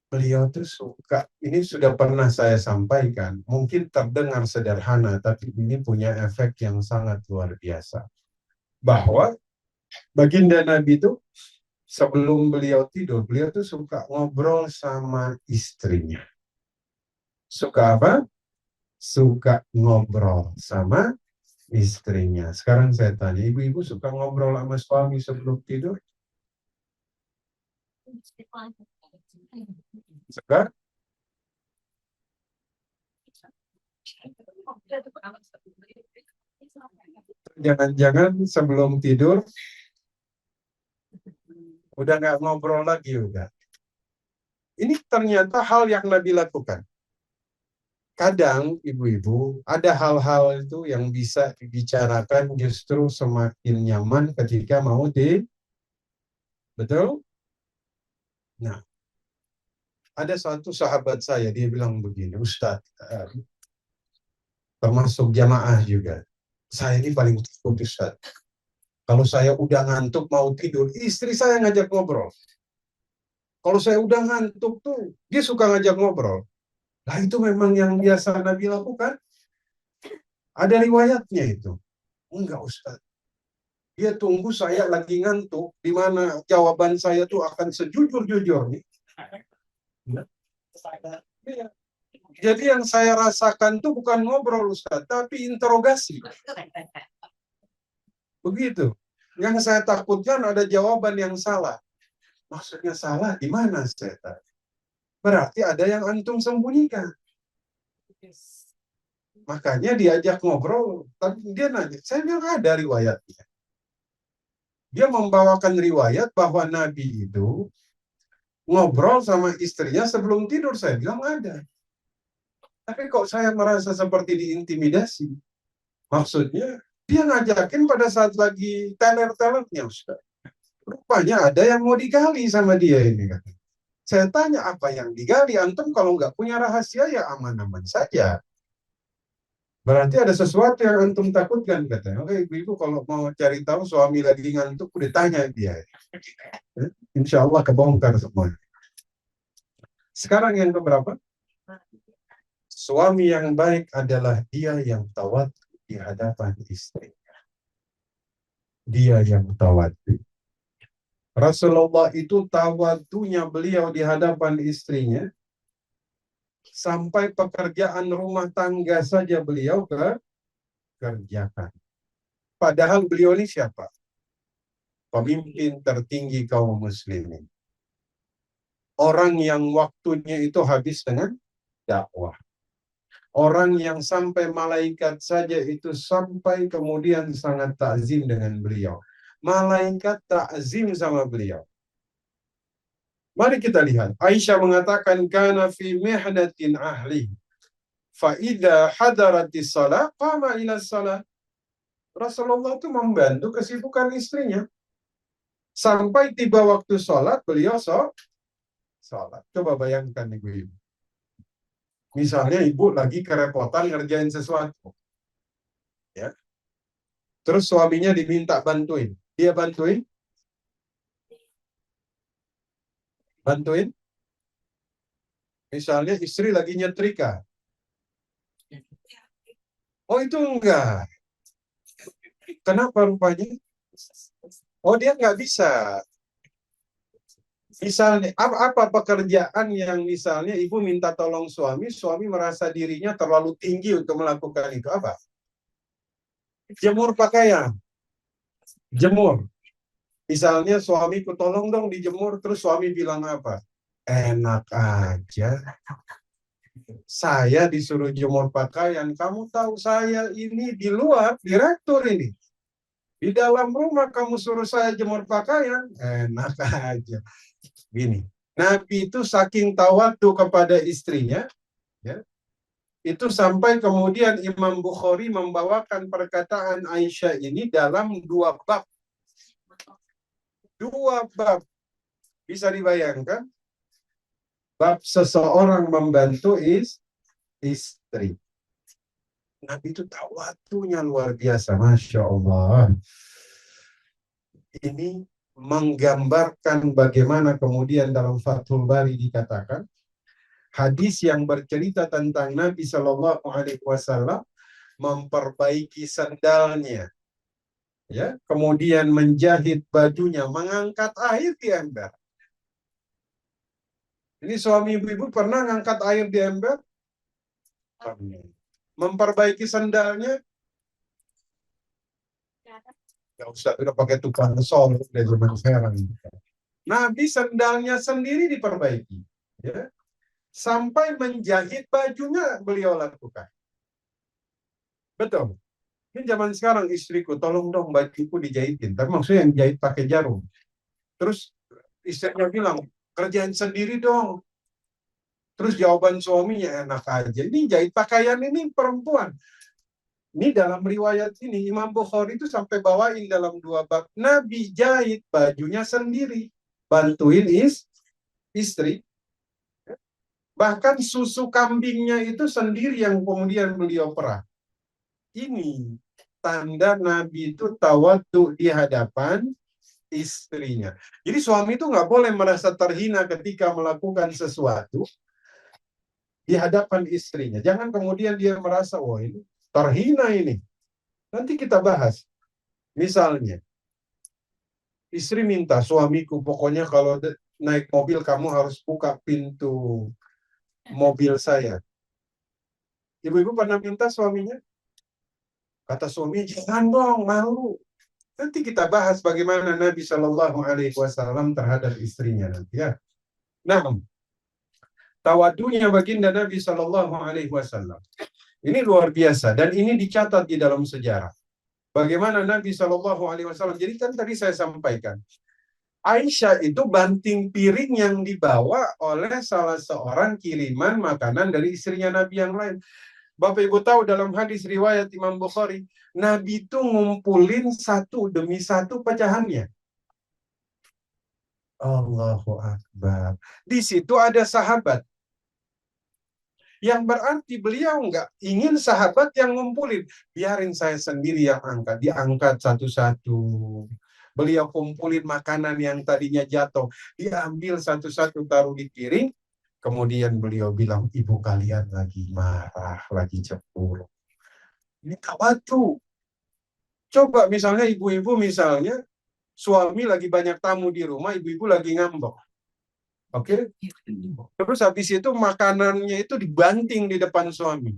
Beliau tuh suka, ini sudah pernah saya sampaikan, mungkin terdengar sederhana, tapi ini punya efek yang sangat luar biasa. Bahwa Baginda Nabi itu sebelum beliau tidur, beliau tuh suka ngobrol sama istrinya. Suka apa? Suka ngobrol sama istrinya. Sekarang saya tanya, ibu-ibu suka ngobrol sama suami sebelum tidur? Suka? Jangan-jangan sebelum tidur udah nggak ngobrol lagi udah. Ini ternyata hal yang Nabi lakukan. Kadang ibu-ibu ada hal-hal itu yang bisa dibicarakan justru semakin nyaman ketika mau betul? Nah, ada satu sahabat saya, dia bilang begini, Ustadz, termasuk jamaah juga. Saya ini paling takut Ustadz. Kalau saya udah ngantuk mau tidur, istri saya ngajak ngobrol. Kalau saya udah ngantuk tuh, dia suka ngajak ngobrol. Nah itu memang yang biasa Nabi lakukan. Ada riwayatnya itu. Enggak Ustaz. Dia tunggu saya lagi ngantuk, di mana jawaban saya tuh akan sejujur-jujurnya. Jadi yang saya rasakan tuh bukan ngobrol Ustaz, tapi interogasi. Begitu. Yang saya takutkan ada jawaban yang salah. Maksudnya salah di mana saya tahu? Berarti ada yang antum sembunyikan. Makanya diajak ngobrol, tapi dia nanya, saya bilang ada riwayatnya. Dia membawakan riwayat bahwa Nabi itu ngobrol sama istrinya sebelum tidur. Saya bilang ada. Tapi kok saya merasa seperti diintimidasi. Maksudnya, dia ngajakin pada saat lagi teler-telernya, Ustaz. Rupanya ada yang mau digali sama dia ini. Saya tanya apa yang digali, antum kalau nggak punya rahasia ya aman-aman saja. Berarti ada sesuatu yang antum takutkan katanya. Oke, ibu-ibu kalau mau cari tahu suami lagi ngantuk, udah tanya dia. Insya Allah kebongkar semua. Sekarang yang keberapa? Suami yang baik adalah dia yang tawadu di hadapan istrinya. Dia yang tawadu. Rasulullah itu tawadunya beliau di hadapan istrinya. Sampai pekerjaan rumah tangga saja beliau kerjakan. Padahal beliau ini siapa? Pemimpin tertinggi kaum muslimin. Orang yang waktunya itu habis dengan dakwah. Orang yang sampai malaikat saja itu sampai kemudian sangat takzim dengan beliau. Malaikat takzim sama beliau. Mari kita lihat. Aisyah mengatakan, kana fi mihnatin ahli. Fa idza hadaratis shalah qama ila shalah. Rasulullah itu membantu kesibukan istrinya. Sampai tiba waktu sholat, beliau sholat. Coba bayangkan ibu-ibu. Misalnya ibu lagi kerepotan ngerjain sesuatu. Ya. Terus suaminya diminta bantuin. Dia bantuin? Bantuin? Misalnya istri lagi nyetrika. Oh itu enggak. Kenapa rupanya? Oh dia nggak bisa. Misalnya apa pekerjaan yang misalnya ibu minta tolong suami, suami merasa dirinya terlalu tinggi untuk melakukan itu apa? Jemur pakaian. Jemur. Misalnya suamiku tolong dong dijemur, terus suami bilang apa? Enak aja. Saya disuruh jemur pakaian, kamu tahu saya ini di luar, direktur ini. Di dalam rumah kamu suruh saya jemur pakaian, enak aja. Gini, Nabi itu saking tawadu kepada istrinya, ya, itu sampai kemudian Imam Bukhari membawakan perkataan Aisyah ini dalam dua bab. Dua bab. Bisa dibayangkan? Bab seseorang membantu istri. Nabi itu tawadunya luar biasa, Masya Allah. Ini menggambarkan bagaimana kemudian dalam Fathul Bari dikatakan, hadis yang bercerita tentang Nabi Shallallahu Alaihi Wasallam memperbaiki sandalnya, ya, kemudian menjahit bajunya, mengangkat air di ember. Ini suami ibu-ibu pernah ngangkat air di ember? Memperbaiki sandalnya, nggak usah udah pakai tukang sol dari zaman sekarang. Nabi sandalnya sendiri diperbaiki, ya, sampai menjahit bajunya beliau lakukan. Betul. Ini zaman sekarang istriku, tolong dong bajuku dijahitin. Tapi maksudnya yang jahit pakai jarum. Terus istrinya bilang, kerjain sendiri dong. Terus jawaban suaminya enak aja. Ini jahit pakaian ini perempuan. Ini dalam riwayat ini, Imam Bukhari itu sampai bawain dalam dua bab. Nabi jahit bajunya sendiri. Bantuin istri. Bahkan susu kambingnya itu sendiri yang kemudian beliau perah. Ini tanda Nabi itu tawadhu di hadapan istrinya. Jadi suami itu nggak boleh merasa terhina ketika melakukan sesuatu di hadapan istrinya. Jangan kemudian dia merasa, oh ini terhina ini. Nanti kita bahas. Misalnya, istri minta, suamiku pokoknya kalau naik mobil kamu harus buka pintu mobil saya. Ibu-ibu pernah minta suaminya? Kata suami, jangan dong, malu. Nanti kita bahas bagaimana Nabi Shallallahu Alaihi Wasallam terhadap istrinya nanti ya. Nah, tawadunya baginda Nabi Shallallahu Alaihi Wasallam ini luar biasa dan ini dicatat di dalam sejarah. Bagaimana Nabi Shallallahu Alaihi Wasallam? Jadi kan tadi saya sampaikan, Aisyah itu banting piring yang dibawa oleh salah seorang kiriman makanan dari istrinya Nabi yang lain. Bapak Ibu tahu dalam hadis riwayat Imam Bukhari, Nabi itu ngumpulin satu demi satu pecahannya. Allahu Akbar. Di situ ada sahabat. Yang berarti beliau nggak ingin sahabat yang ngumpulin. Biarin saya sendiri yang angkat. Diangkat satu-satu. Beliau kumpulin makanan yang tadinya jatuh. Diambil satu-satu taruh di piring. Kemudian beliau bilang, ibu kalian lagi marah, lagi cemburu. Ini tawadhu. Coba misalnya ibu-ibu misalnya, suami lagi banyak tamu di rumah, ibu-ibu lagi ngambek. Oke? Terus habis itu makanannya itu dibanting di depan suami.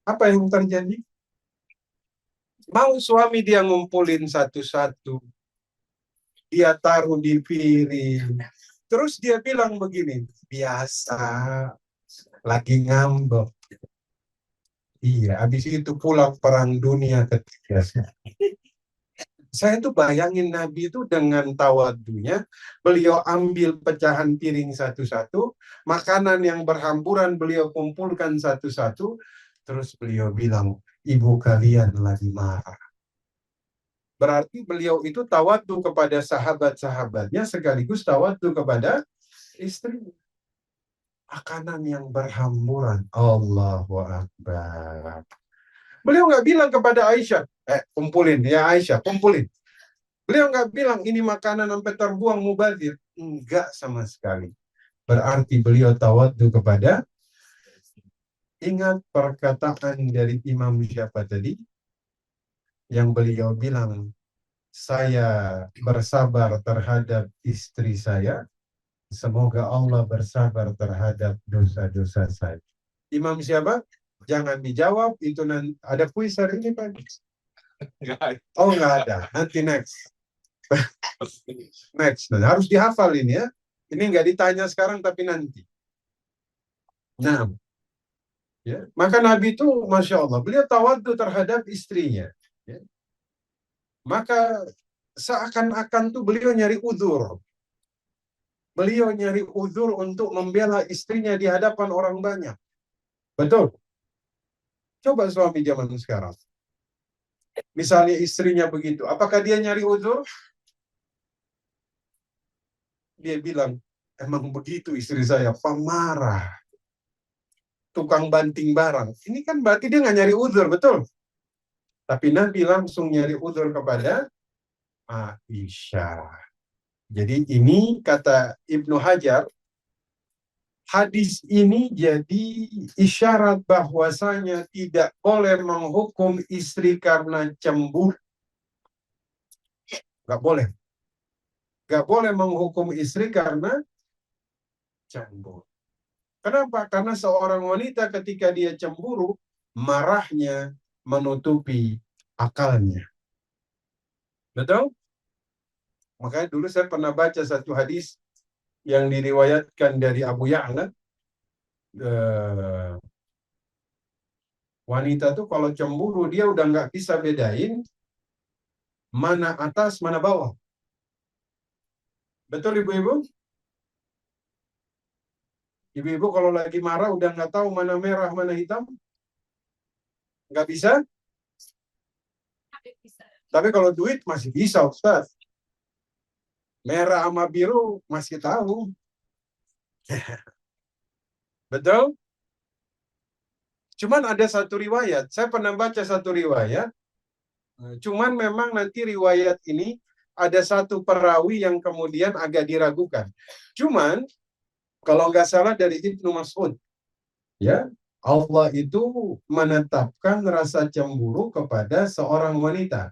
Apa yang terjadi? Mau suami dia ngumpulin satu-satu. Dia taruh di piring. Terus dia bilang begini, biasa, lagi ngambek. Iya, habis itu pulang perang dunia ketiga. Saya tuh bayangin Nabi itu dengan tawadunya, beliau ambil pecahan piring satu-satu, makanan yang berhamburan beliau kumpulkan satu-satu, terus beliau bilang, ibu kalian lagi marah. Berarti beliau itu tawadhu kepada sahabat-sahabatnya sekaligus tawadhu kepada istri. Makanan yang berhamburan. Allahu Akbar. Beliau nggak bilang kepada Aisyah, kumpulin, ya Aisyah, kumpulin. Beliau nggak bilang, ini makanan sampai terbuang mubazir. Enggak sama sekali. Berarti beliau tawadhu kepada, ingat perkataan dari Imam siapa tadi? Yang beliau bilang, saya bersabar terhadap istri saya, semoga Allah bersabar terhadap dosa-dosa saya. Imam siapa? Jangan dijawab, itu nanti ada kuis hari ini Pak. Oh nggak ada, nanti next. Next, harus dihafal ini ya. Ini nggak ditanya sekarang tapi nanti. Nah, ya. Maka Nabi itu, Masya Allah, beliau tawadhu terhadap istrinya. Ya. Maka seakan-akan tuh beliau nyari uzur. Beliau nyari uzur untuk membela istrinya di hadapan orang banyak. Betul. Coba suami zaman sekarang. Misalnya istrinya begitu. Apakah dia nyari uzur? Dia bilang, emang begitu istri saya, pemarah. Tukang banting barang. Ini kan berarti dia nggak nyari uzur, betul? Tapi Nabi langsung nyari uzur kepada Aisyah. Jadi ini kata Ibnu Hajar, hadis ini jadi isyarat bahwasanya tidak boleh menghukum istri karena cemburu. Nggak boleh. Nggak boleh menghukum istri karena cemburu. Kenapa? Karena seorang wanita ketika dia cemburu, marahnya menutupi akalnya. Betul? Makanya dulu saya pernah baca satu hadis yang diriwayatkan dari Abu Ya'la. Wanita tuh kalau cemburu dia udah nggak bisa bedain mana atas, mana bawah. Betul ibu-ibu? Ibu-ibu kalau lagi marah udah nggak tahu mana merah, mana hitam? Nggak bisa? Tapi kalau duit masih bisa, Ustaz. Merah sama biru masih tahu. Betul? Cuman ada satu riwayat. Saya pernah baca satu riwayat. Cuman memang nanti riwayat ini ada satu perawi yang kemudian agak diragukan. Cuman kalau nggak salah dari Ibnu Mas'ud, ya, Allah itu menetapkan rasa cemburu kepada seorang wanita.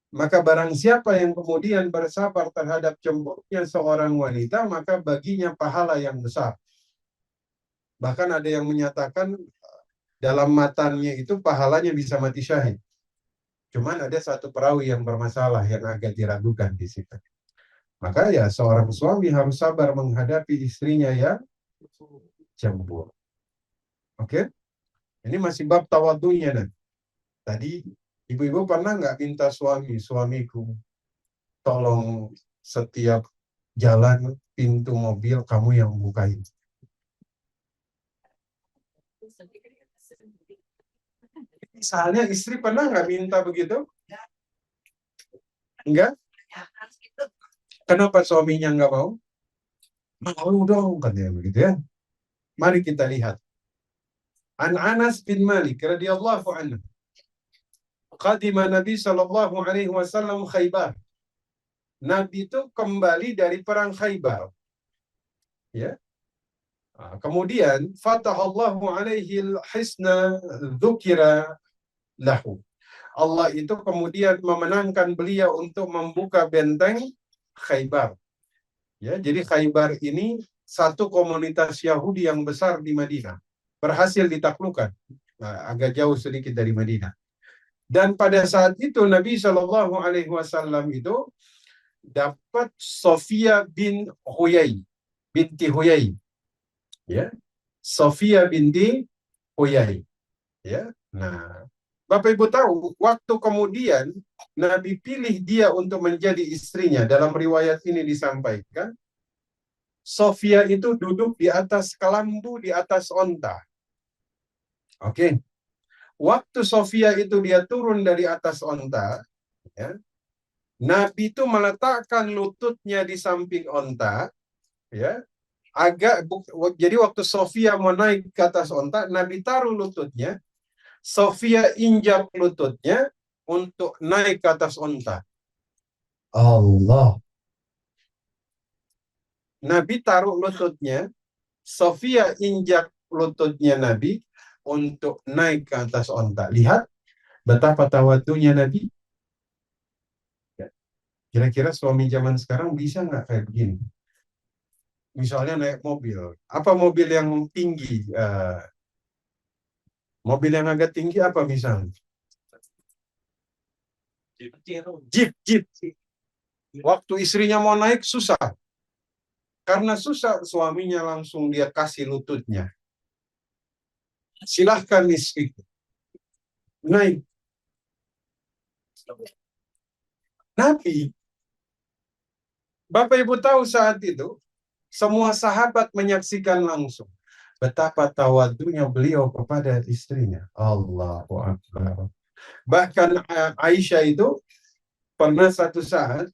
Maka barang siapa yang kemudian bersabar terhadap cemburunya seorang wanita, maka baginya pahala yang besar. Bahkan ada yang menyatakan dalam matanya itu pahalanya bisa mati syahid. Cuman ada satu perawi yang bermasalah yang agak diragukan di situ. Maka ya seorang suami harus sabar menghadapi istrinya yang cemburu. Oke? Ini masih bab tawadunya nanti. Tadi ibu-ibu pernah nggak minta suamiku, tolong setiap jalan pintu mobil kamu yang bukain. Misalnya istri pernah nggak minta begitu? Enggak? Kenapa suaminya nggak mau? Mau dong, katanya begitu ya. Mari kita lihat. An Anas bin Malik radhiyallahu anhu. Qadima Nabi sallallahu alaihi wasallam Khaybar. Nabi itu kembali dari perang Khaybar. Ya. Kemudian fatahallahu alaihi al-hisna dzukira lahu. Allah itu kemudian memenangkan beliau untuk membuka benteng Khaybar. Ya, jadi Khaybar ini satu komunitas Yahudi yang besar di Madinah. Berhasil ditaklukkan. Agak jauh sedikit dari Madinah. Dan pada saat itu Nabi Shallallahu Alaihi Wasallam itu dapat Sofia binti Huyai, ya, Sofia binti Huyai, ya. Nah, Bapak Ibu tahu, waktu kemudian Nabi pilih dia untuk menjadi istrinya. Dalam riwayat ini disampaikan, Sofia itu duduk di atas kelambu, di atas onta. Oke. Waktu Sofia itu dia turun dari atas onta, ya, Nabi itu meletakkan lututnya di samping onta, ya, jadi waktu Sofia mau naik ke atas onta, Nabi taruh lututnya, Sofia injak lututnya untuk naik ke atas onta. Allah. Nabi taruh lututnya, Sofia injak lututnya Nabi untuk naik ke atas onta. Lihat betapa tawadunya Nabi. Kira-kira suami zaman sekarang bisa nggak kayak begini? Misalnya naik mobil. Apa mobil yang tinggi? Mobil yang agak tinggi apa misalnya? Jeep. Waktu istrinya mau naik susah. Karena susah, suaminya langsung dia kasih lututnya. silahkan istriku naik. Nabi, Bapak Ibu tahu saat itu semua sahabat menyaksikan langsung betapa tawadunya beliau kepada istrinya. Allahu Akbar. Bahkan Aisyah itu pernah satu saat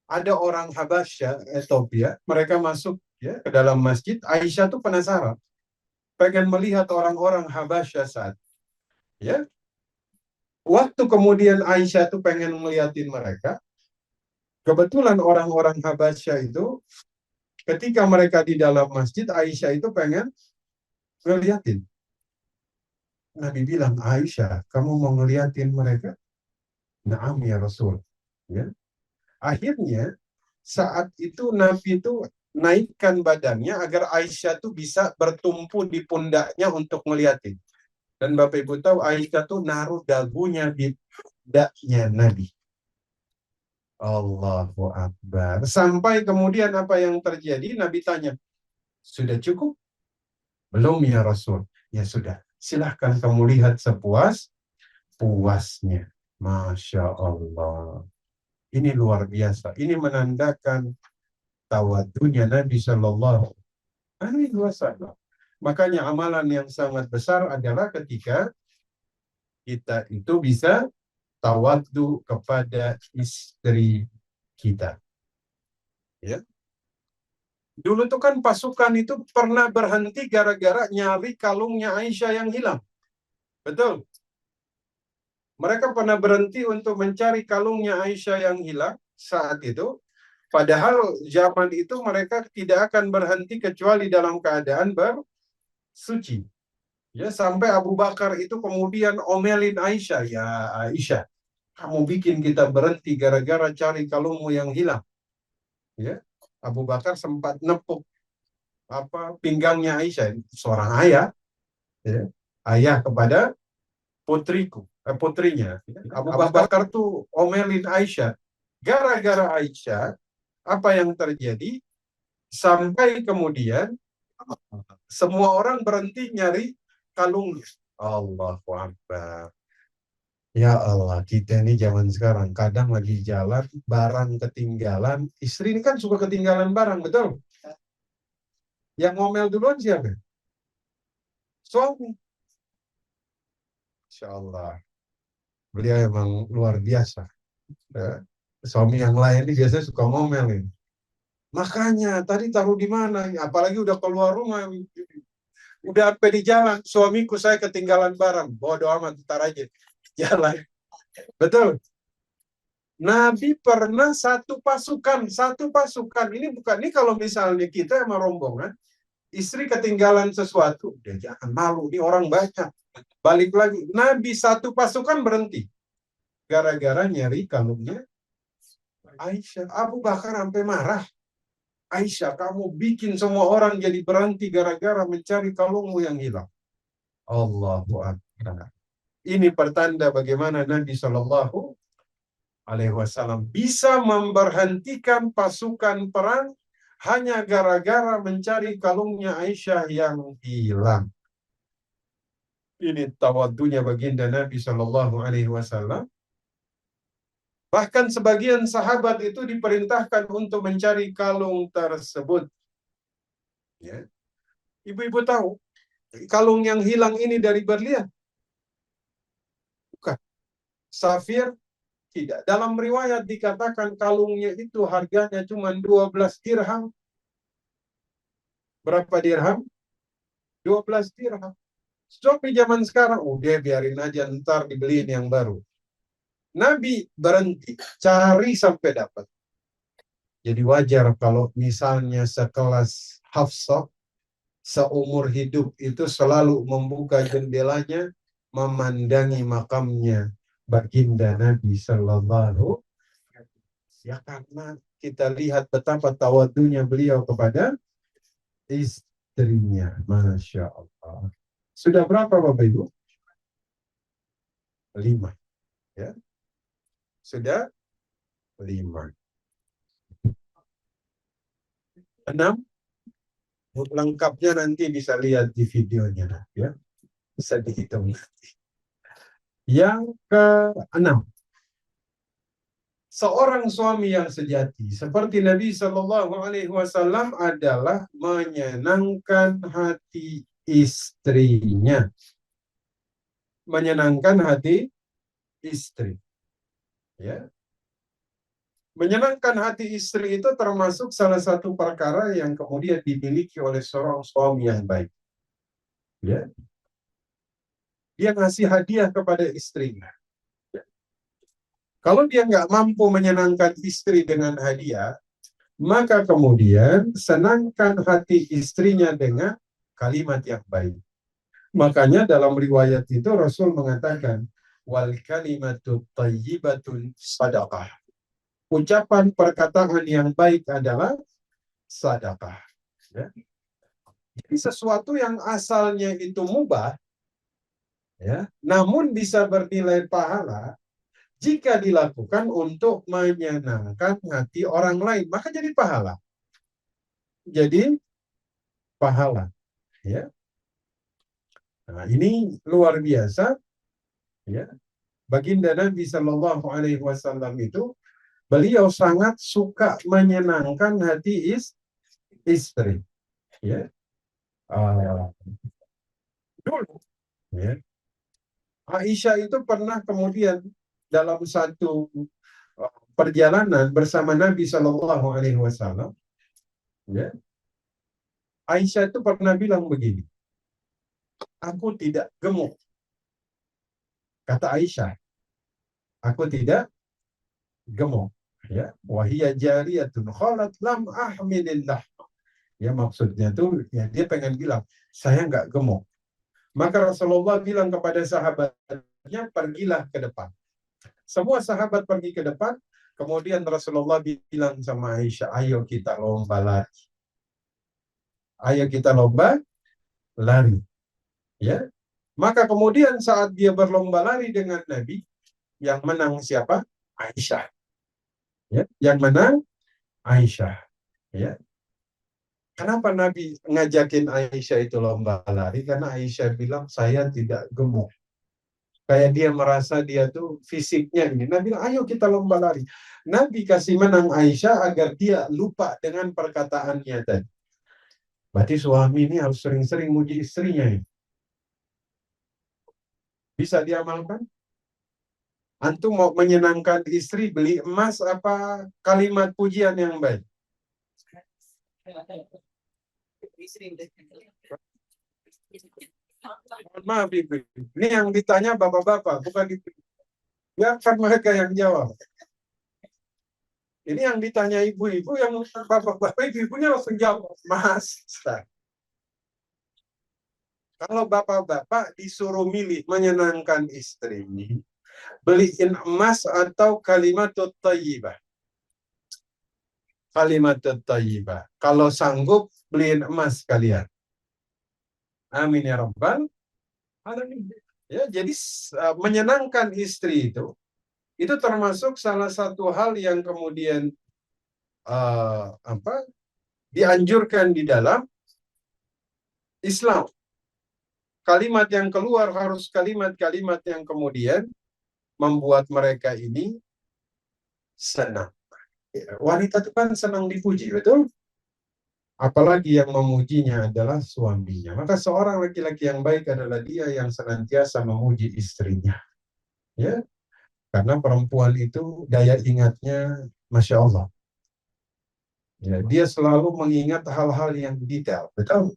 ada orang Habasya, Ethiopia, mereka masuk ya ke dalam masjid. Aisyah tuh penasaran, pengen melihat orang-orang Habasya saat ya. Waktu kemudian Aisyah tuh pengen ngeliatin mereka, kebetulan orang-orang Habasya itu ketika mereka di dalam masjid, Aisyah itu pengen ngeliatin. Nabi bilang, Aisyah, kamu mau ngeliatin mereka? Naam ya Rasul. Ya. Akhirnya saat itu Nabi itu naikkan badannya agar Aisyah tuh bisa bertumpu di pundaknya untuk ngeliatin. Dan Bapak Ibu tahu Aisyah tuh naruh dagunya di pundaknya Nabi. Allahu Akbar. Sampai kemudian apa yang terjadi? Nabi tanya, sudah cukup? Belum ya Rasul. Ya sudah, silahkan kamu lihat puasnya. Masya Allah. Ini luar biasa. Ini menandakan tawadunya Nabi Shallallahu Alaihi Wasallam. Makanya amalan yang sangat besar adalah ketika kita itu bisa tawadu kepada istri kita. Ya. Dulu tuh kan pasukan itu pernah berhenti gara-gara nyari kalungnya Aisyah yang hilang. Betul. Mereka pernah berhenti untuk mencari kalungnya Aisyah yang hilang saat itu. Padahal zaman itu mereka tidak akan berhenti kecuali dalam keadaan bersuci. Ya, sampai Abu Bakar itu kemudian omelin Aisyah. Ya Aisyah, kamu bikin kita berhenti gara-gara cari kalungmu yang hilang. Ya, Abu Bakar sempat nepuk pinggangnya Aisyah, seorang ayah, ya, ayah kepada putrinya. Abu Bakar tuh omelin Aisyah. Gara-gara Aisyah, apa yang terjadi? Sampai kemudian semua orang berhenti nyari kalungnya. Allahu Akbar. Ya Allah, kita ini zaman sekarang kadang lagi jalan, barang ketinggalan. Istri ini kan suka ketinggalan barang, betul? Yang ngomel duluan siapa? Suami. Insya Allah. Beliau emang luar biasa. Ya. Suami yang lain ini biasanya suka ngomel ini. Makanya tadi taruh di mana? Apalagi udah keluar rumah, udah sampai di jalan. Suamiku saya ketinggalan barang. Bodoh amat, ntar aja jalan. Betul. Nabi pernah satu pasukan. Ini bukan, ini kalau misalnya kita emang rombongan, istri ketinggalan sesuatu, dia jangan malu, ini orang banyak. Balik lagi, Nabi satu pasukan berhenti. Gara-gara nyari kalungnya Aisyah. Abu Bakar sampai marah. Aisyah, kamu bikin semua orang jadi berhenti gara-gara mencari kalungmu yang hilang. Allahu Akbar. Ini pertanda bagaimana Nabi Shallallahu Alaihi Wasallam bisa memberhentikan pasukan perang hanya gara-gara mencari kalungnya Aisyah yang hilang. Ini tawadunya baginda Nabi Shallallahu Alaihi Wasallam. Bahkan sebagian sahabat itu diperintahkan untuk mencari kalung tersebut. Ya. Ibu-ibu tahu, kalung yang hilang ini dari berlian? Bukan. Safir? Tidak. Dalam riwayat dikatakan kalungnya itu harganya cuma 12 dirham. Berapa dirham? 12 dirham. Tapi zaman sekarang, udah biarin aja, ntar dibeliin yang baru. Nabi berhenti, cari sampai dapat. Jadi wajar kalau misalnya sekelas Hafsah, seumur hidup itu selalu membuka jendelanya, memandangi makamnya baginda Nabi Sallallahu. Ya karena kita lihat betapa tawadunya beliau kepada istrinya. Masya Allah. Sudah berapa Bapak Ibu? 5. Ya. Sudah 5. 6. Lengkapnya nanti bisa lihat di videonya, ya. Bisa dihitung. Yang keenam, seorang suami yang sejati seperti Nabi Shallallahu Alaihi Wasallam adalah menyenangkan hati istrinya, menyenangkan hati istri. Ya, menyenangkan hati istri itu termasuk salah satu perkara yang kemudian dimiliki oleh seorang suami yang baik. Ya, dia ngasih hadiah kepada istrinya. Ya. Kalau dia nggak mampu menyenangkan istri dengan hadiah, maka kemudian senangkan hati istrinya dengan kalimat yang baik. Makanya dalam riwayat itu Rasul mengatakan, wal kalimatu thayyibatun sadaqah. Ucapan perkataan yang baik adalah sedekah. Ya. Jadi sesuatu yang asalnya itu mubah, ya, namun bisa bernilai pahala jika dilakukan untuk menyenangkan hati orang lain, maka jadi pahala. Jadi pahala, ya. Nah, ini luar biasa, ya. Baginda Nabi Shallallahu Alaihi Wasallam itu beliau sangat suka menyenangkan hati istri, ya. Dulu, ya. Aisyah itu pernah kemudian dalam satu perjalanan bersama Nabi Shallallahu Alaihi Wasallam, ya. Aisyah itu pernah bilang begini, aku tidak gemuk. Kata Aisyah, aku tidak gemuk. Ya, wahia jariyatun khalat lam ahmilillah. Ya, maksudnya tuh ya dia pengen bilang saya nggak gemuk. Maka Rasulullah bilang kepada sahabatnya, pergilah ke depan. Semua sahabat pergi ke depan. Kemudian Rasulullah bilang sama Aisyah, ayo kita lomba lari. Ayo kita lomba lari. Ya. Maka kemudian saat dia berlomba lari dengan Nabi, yang menang siapa? Aisyah. Ya. Yang menang Aisyah. Ya. Kenapa Nabi ngajakin Aisyah itu lomba lari? Karena Aisyah bilang, saya tidak gemuk. Kayak dia merasa dia tuh fisiknya ini. Nabi bilang, ayo kita lomba lari. Nabi kasih menang Aisyah agar dia lupa dengan perkataannya tadi. Berarti suami ini harus sering-sering muji istrinya. Bisa diamalkan? Antum mau menyenangkan istri, beli emas apa kalimat pujian yang baik? Mohon maaf, Ibu. Ini yang ditanya bapak-bapak, bukan ibu. Ya, kan mereka yang jawab. Ini yang ditanya ibu-ibu, yang bapak-bapak, ibu-ibunya langsung jawab. Mas, kalau bapak-bapak disuruh milih menyenangkan istri, beliin emas atau kalimat thayyibah? Kalimat thayyibah. Kalau sanggup, beliin emas kalian. Amin ya rabbal alamin. Ya, jadi menyenangkan istri itu termasuk salah satu hal yang kemudian dianjurkan di dalam Islam. Kalimat yang keluar harus kalimat-kalimat yang kemudian membuat mereka ini senang. Wanita itu kan senang dipuji, betul? Apalagi yang memujinya adalah suaminya. Maka seorang laki-laki yang baik adalah dia yang senantiasa memuji istrinya. Ya, karena perempuan itu daya ingatnya, Masya Allah. Ya, dia selalu mengingat hal-hal yang detail. Betul?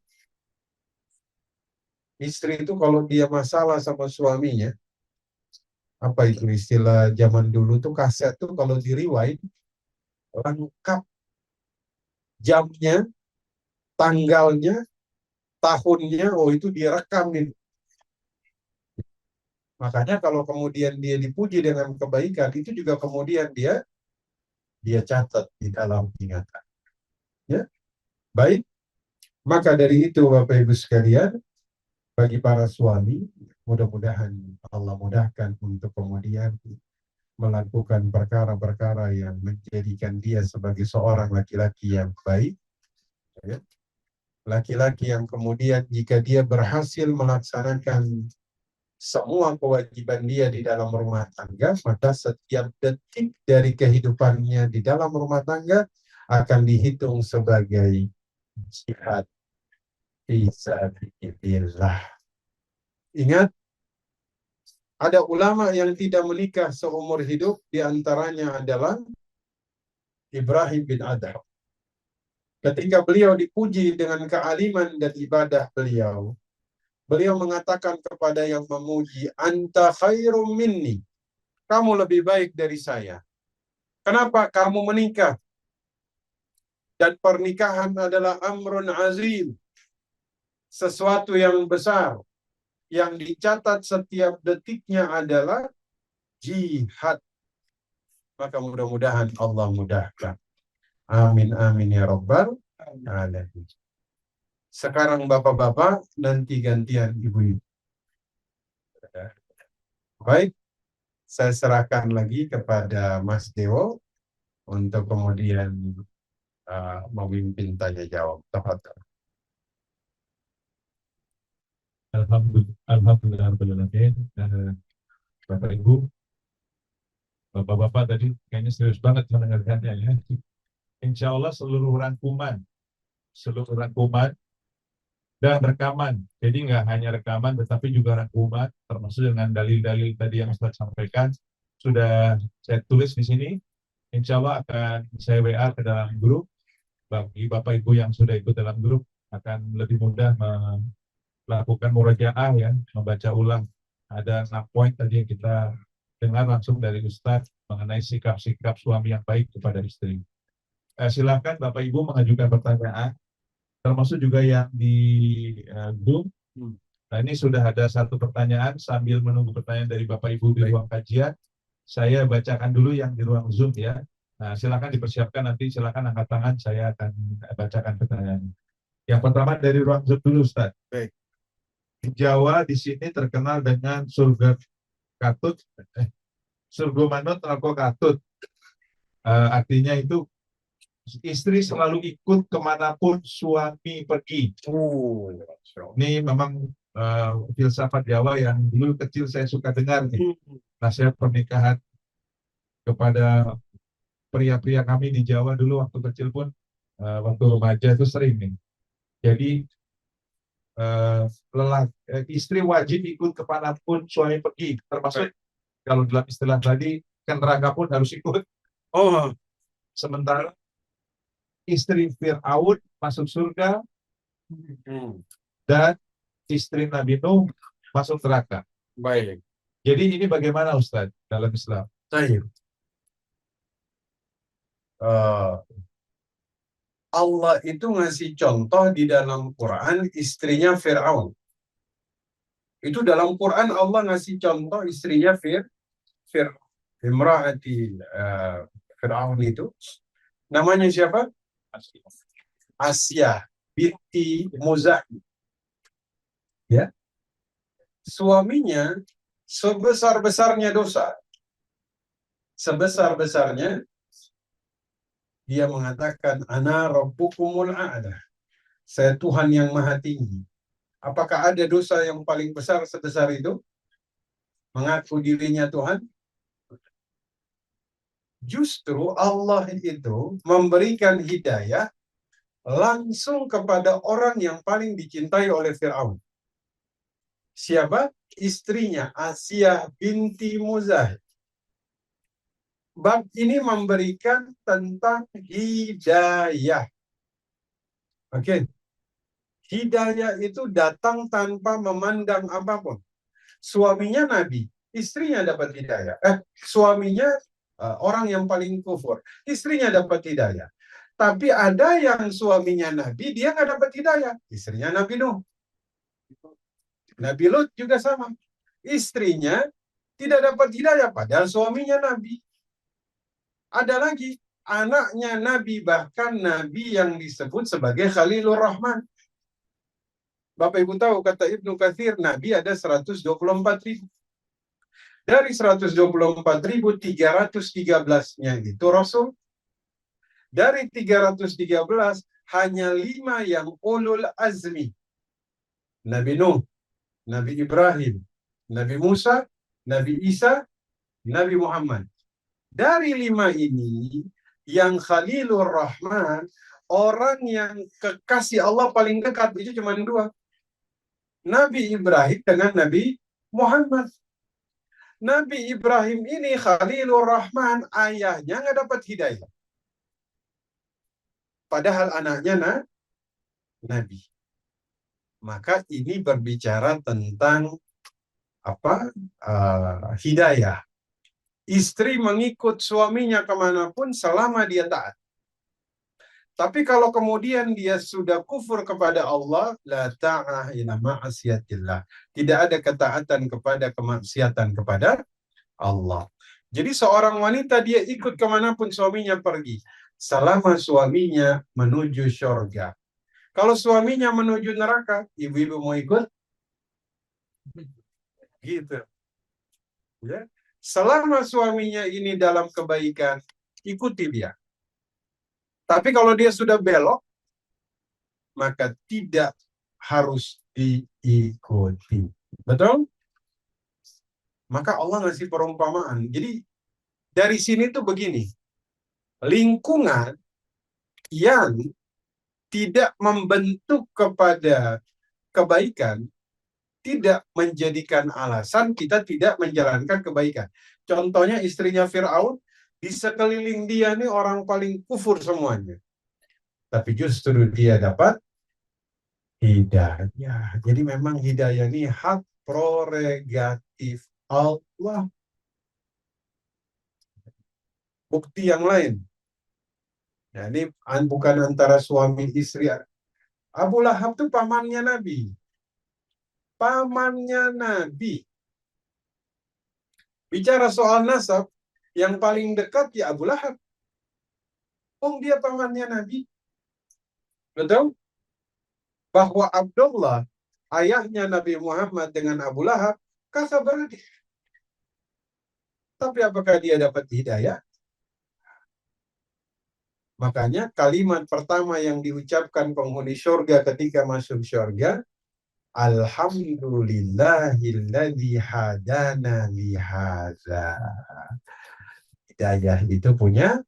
Istri itu kalau dia masalah sama suaminya, apa itu istilah zaman dulu tuh kaset tuh kalau di rewind, lengkap jamnya, tanggalnya, tahunnya, oh itu direkam nih. Makanya kalau kemudian dia dipuji dengan kebaikan, itu juga kemudian dia catat di dalam ingatan. Ya, baik. Maka dari itu Bapak Ibu sekalian, bagi para suami, mudah-mudahan Allah mudahkan untuk kemudian melakukan perkara-perkara yang menjadikan dia sebagai seorang laki-laki yang baik, ya. Laki-laki yang kemudian jika dia berhasil melaksanakan semua kewajiban dia di dalam rumah tangga, maka setiap detik dari kehidupannya di dalam rumah tangga akan dihitung sebagai jihad fisabilillah. Ingat, ada ulama yang tidak menikah seumur hidup, diantaranya adalah Ibrahim bin Adham. Ketika beliau dipuji dengan kealiman dan ibadah beliau, beliau mengatakan kepada yang memuji, "Anta khairum minni." Kamu lebih baik dari saya. Kenapa kamu menikah? Dan pernikahan adalah amrun azim, sesuatu yang besar, yang dicatat setiap detiknya adalah jihad. Maka mudah-mudahan Allah mudahkan. Amin amin ya rabbal alamin. Sekarang bapak-bapak, nanti gantian ibu-ibu. Baik, saya serahkan lagi kepada Mas Dewo untuk kemudian memimpin tanya jawab. Tafadhol. Alhamdulillah, Bapak Ibu, Bapak-bapak tadi kayaknya serius banget mendengarkannya ya. Insya Allah seluruh rangkuman dan rekaman. Jadi nggak hanya rekaman, tetapi juga rangkuman, termasuk dengan dalil-dalil tadi yang Ustaz sampaikan, sudah saya tulis di sini. Insya Allah akan saya WA ke dalam grup. Bagi Bapak Ibu yang sudah ikut dalam grup, akan lebih mudah melakukan murojaah ya, membaca ulang. Ada 6 poin tadi yang kita dengar langsung dari Ustadz mengenai sikap-sikap suami yang baik kepada istri. Silakan Bapak Ibu mengajukan pertanyaan, termasuk juga yang di Zoom. Nah, ini sudah ada satu pertanyaan, sambil menunggu pertanyaan dari Bapak Ibu di ruang kajian, saya bacakan dulu yang di ruang Zoom ya. Nah, silakan dipersiapkan, nanti silakan angkat tangan, saya akan bacakan pertanyaan. Yang pertama dari ruang Zoom dulu, Ustaz. Baik. Di Jawa di sini terkenal dengan surga katut, surga manut rokok katut. Artinya itu istri selalu ikut kemanapun suami pergi. Ini memang filsafat Jawa yang dulu kecil saya suka dengar nih. Nasihat pernikahan kepada pria-pria kami di Jawa dulu waktu kecil pun, waktu remaja itu sering nih. Jadi istri wajib ikut kemanapun suami pergi, termasuk kalau dalam istilah tadi kan neraka pun harus ikut. Sementara istri Fir'aun masuk surga dan istri Nabi Nuh masuk neraka. Baik. Jadi ini bagaimana Ustaz dalam Islam? Allah itu ngasih contoh di dalam Quran istrinya Fir'aun. Itu dalam Quran Allah ngasih contoh istrinya Fir'aun. Imra'ati Fir'aun itu namanya siapa? Asya binti Muzahim. Ya. Suaminya sebesar-besarnya dosa. Sebesar-besarnya dia mengatakan ana rabbukumul a'la. Saya Tuhan yang maha tinggi. Apakah ada dosa yang paling besar sebesar itu? Mengaku dirinya Tuhan? Justru Allah itu memberikan hidayah langsung kepada orang yang paling dicintai oleh Fir'aun. Siapa? Istrinya, Asya binti Muzahim. Bab ini memberikan tentang hidayah. Oke. Hidayah itu datang tanpa memandang apapun. Suaminya Nabi, istrinya dapat hidayah. Suaminya orang yang paling kufur, istrinya dapat hidayah. Tapi ada yang suaminya Nabi, dia nggak dapat hidayah. Istrinya Nabi Nuh. Nabi Lut juga sama. Istrinya tidak dapat hidayah, padahal suaminya Nabi. Ada lagi, anaknya Nabi, bahkan Nabi yang disebut sebagai Khalilur Rahman. Bapak Ibu tahu, kata Ibnu Katsir, Nabi ada 124.000. Dari 124.000, 313-nya itu Rasul. Dari 313, hanya 5 yang ulul azmi. Nabi Nuh, Nabi Ibrahim, Nabi Musa, Nabi Isa, Nabi Muhammad. Dari 5 ini, yang Khalilur Rahman, orang yang kekasih Allah paling dekat, itu cuma 2. Nabi Ibrahim dengan Nabi Muhammad. Nabi Ibrahim ini Khalilur Rahman, ayahnya nggak dapat hidayah. Padahal anaknya Nabi. Maka ini berbicara tentang apa? Hidayah. Istri mengikut suaminya kemanapun selama dia taat. Tapi kalau kemudian dia sudah kufur kepada Allah, la ta'ah ila ma'asiyatillah. Tidak ada ketaatan kepada kemaksiatan kepada Allah. Jadi seorang wanita dia ikut kemanapun suaminya pergi, selama suaminya menuju surga. Kalau suaminya menuju neraka, ibu-ibu mau ikut? Gitu. Ya. Selama suaminya ini dalam kebaikan, ikuti dia. Tapi kalau dia sudah belok, maka tidak harus diikuti. Betul? Maka Allah ngasih perumpamaan. Jadi dari sini tuh begini. Lingkungan yang tidak membentuk kepada kebaikan tidak menjadikan alasan kita tidak menjalankan kebaikan. Contohnya istrinya Fir'aun, di sekeliling dia nih orang paling kufur semuanya. Tapi justru dia dapat hidayah. Jadi memang hidayah ini hak prerogatif Allah. Bukti yang lain. Ya, ini bukan antara suami istri. Abu Lahab itu pamannya Nabi. Pamannya Nabi. Bicara soal nasab, yang paling dekat ya Abu Lahab. Dia pamannya Nabi. Betul? Bahwa Abdullah, ayahnya Nabi Muhammad dengan Abu Lahab, kakak beradik. Tapi apakah dia dapat hidayah? Makanya kalimat pertama yang diucapkan penghuni surga ketika masuk surga, Alhamdulillahilladzi hadana lihadza. Hidayah itu punya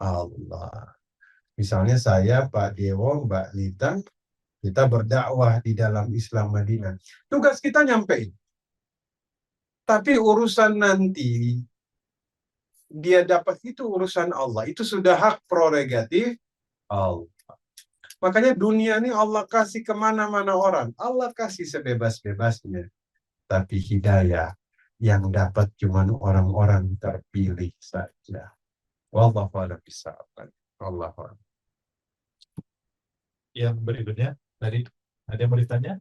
Allah. Misalnya saya, Pak Dewo, Mbak Lita, kita berdakwah di dalam Islam Madinah. Tugas kita nyampein. Tapi urusan nanti dia dapat itu urusan Allah. Itu sudah hak prerogatif Allah. Makanya dunia ini Allah kasih kemana-mana orang. Allah kasih sebebas-bebasnya. Tapi hidayah yang dapat cuma orang-orang terpilih saja. Wallahu a'lam bishawab. Wallahu a'lam. Yang berikutnya, tadi ada yang mau ditanya?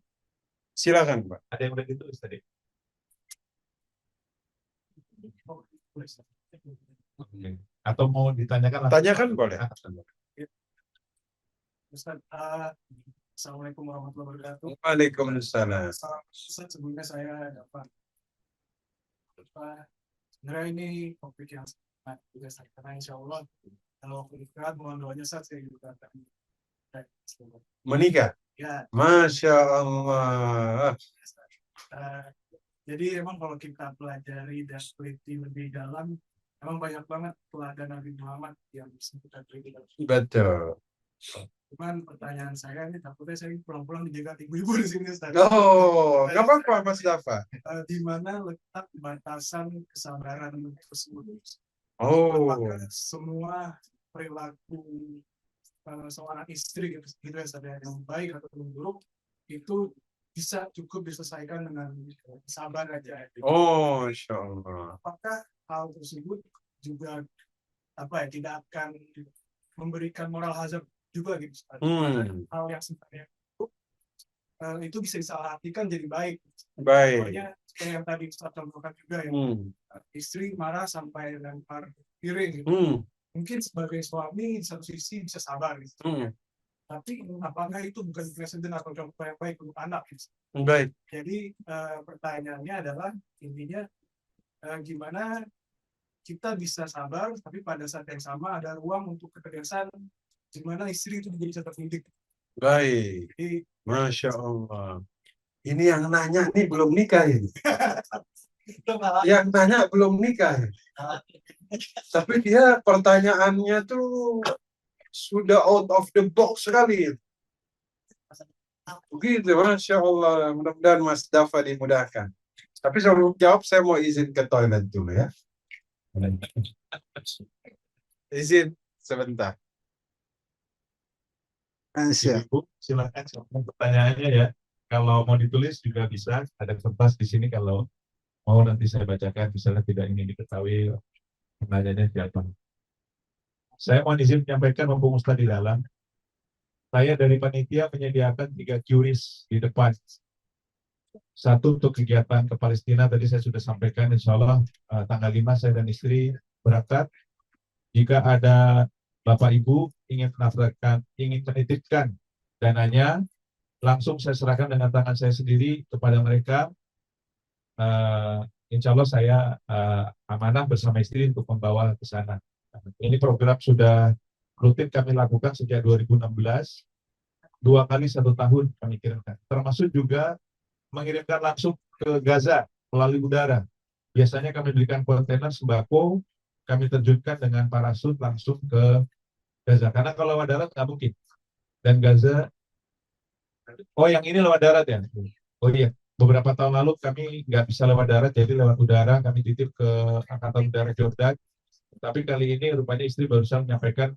Silakan, Pak. Ada yang udah ditulis tadi? Atau mau ditanyakan? Tanyakan boleh. Ustaz, Assalamualaikum warahmatullahi wabarakatuh. Waalaikumsalam. Ustaz, sebelumnya saya dapat sebenarnya ini topik yang sangat juga saya karena insya Allah kalau menikah mohon doanya Ustaz, saya juga akan Menikah? ya. Masya Allah. Jadi emang kalau kita pelajari dan teliti lebih dalam, emang banyak banget teladan Nabi Muhammad yang bisa kita teliti. Betul. Cuman pertanyaan saya ini takutnya saya pulang-pulang dijaga ibu-ibu di sini Ustaz. Oh, nggak apa-apa Mas Dafa. Di mana letak batasan kesabaran tersebut? Oh, Apakah semua perilaku seorang istri gitu ya, yang baik atau yang buruk itu bisa cukup diselesaikan dengan sabar aja? oh, Insya Allah. Apakah hal tersebut juga tidak akan memberikan moral hazard juga gitu? Hal yang sebenarnya itu bisa disalahartikan jadi baik. Baik. Pokoknya seperti yang tadi Ustaz contohkan juga ya, istri marah sampai lempar piring gitu. Mungkin sebagai suami di satu sisi bisa sabar gitu. Tapi apakah itu bukan presiden atau contoh yang baik untuk anak gitu? Baik. Jadi pertanyaannya adalah intinya gimana kita bisa sabar tapi pada saat yang sama ada ruang untuk ketegasan Gimana istri itu menjadi terdidik. Baik, Jadi, Masya Allah. Ini yang nanya nih belum nikah ini. itu malah Yang nanya belum nikah. Tapi dia pertanyaannya tuh sudah out of the box sekali. Begitu, Masya Allah. Mudah-mudahan Mas Dafa dimudahkan. Tapi sebelum jawab, saya mau izin ke toilet dulu ya. Izin sebentar. Jadi, Bu, silakan pertanyaannya ya. Kalau mau ditulis juga bisa, ada kertas di sini kalau mau nanti saya bacakan, misalnya tidak ingin diketahui penanyanya siapa. Saya mau izin menyampaikan mumpung Ustaz di dalam, saya dari panitia menyediakan 3 QRIS di depan. Satu untuk kegiatan ke Palestina, tadi saya sudah sampaikan, insya Allah tanggal 5 saya dan istri berangkat. Jika ada Bapak Ibu ingin menitipkan dananya, langsung saya serahkan dengan tangan saya sendiri kepada mereka. Insya Allah saya amanah bersama istri untuk membawa ke sana. Ini program sudah rutin kami lakukan sejak 2016, 2 kali 1 tahun kami kirimkan. Termasuk juga mengirimkan langsung ke Gaza melalui udara. Biasanya kami berikan kontainer sembako, kami terjunkan dengan parasut langsung ke Gaza. Karena kalau lewat darat nggak mungkin. Dan Gaza, oh yang ini lewat darat ya? Oh iya, beberapa tahun lalu kami nggak bisa lewat darat, jadi lewat udara kami titip ke Angkatan Udara Jordan. Tapi kali ini rupanya istri barusan menyampaikan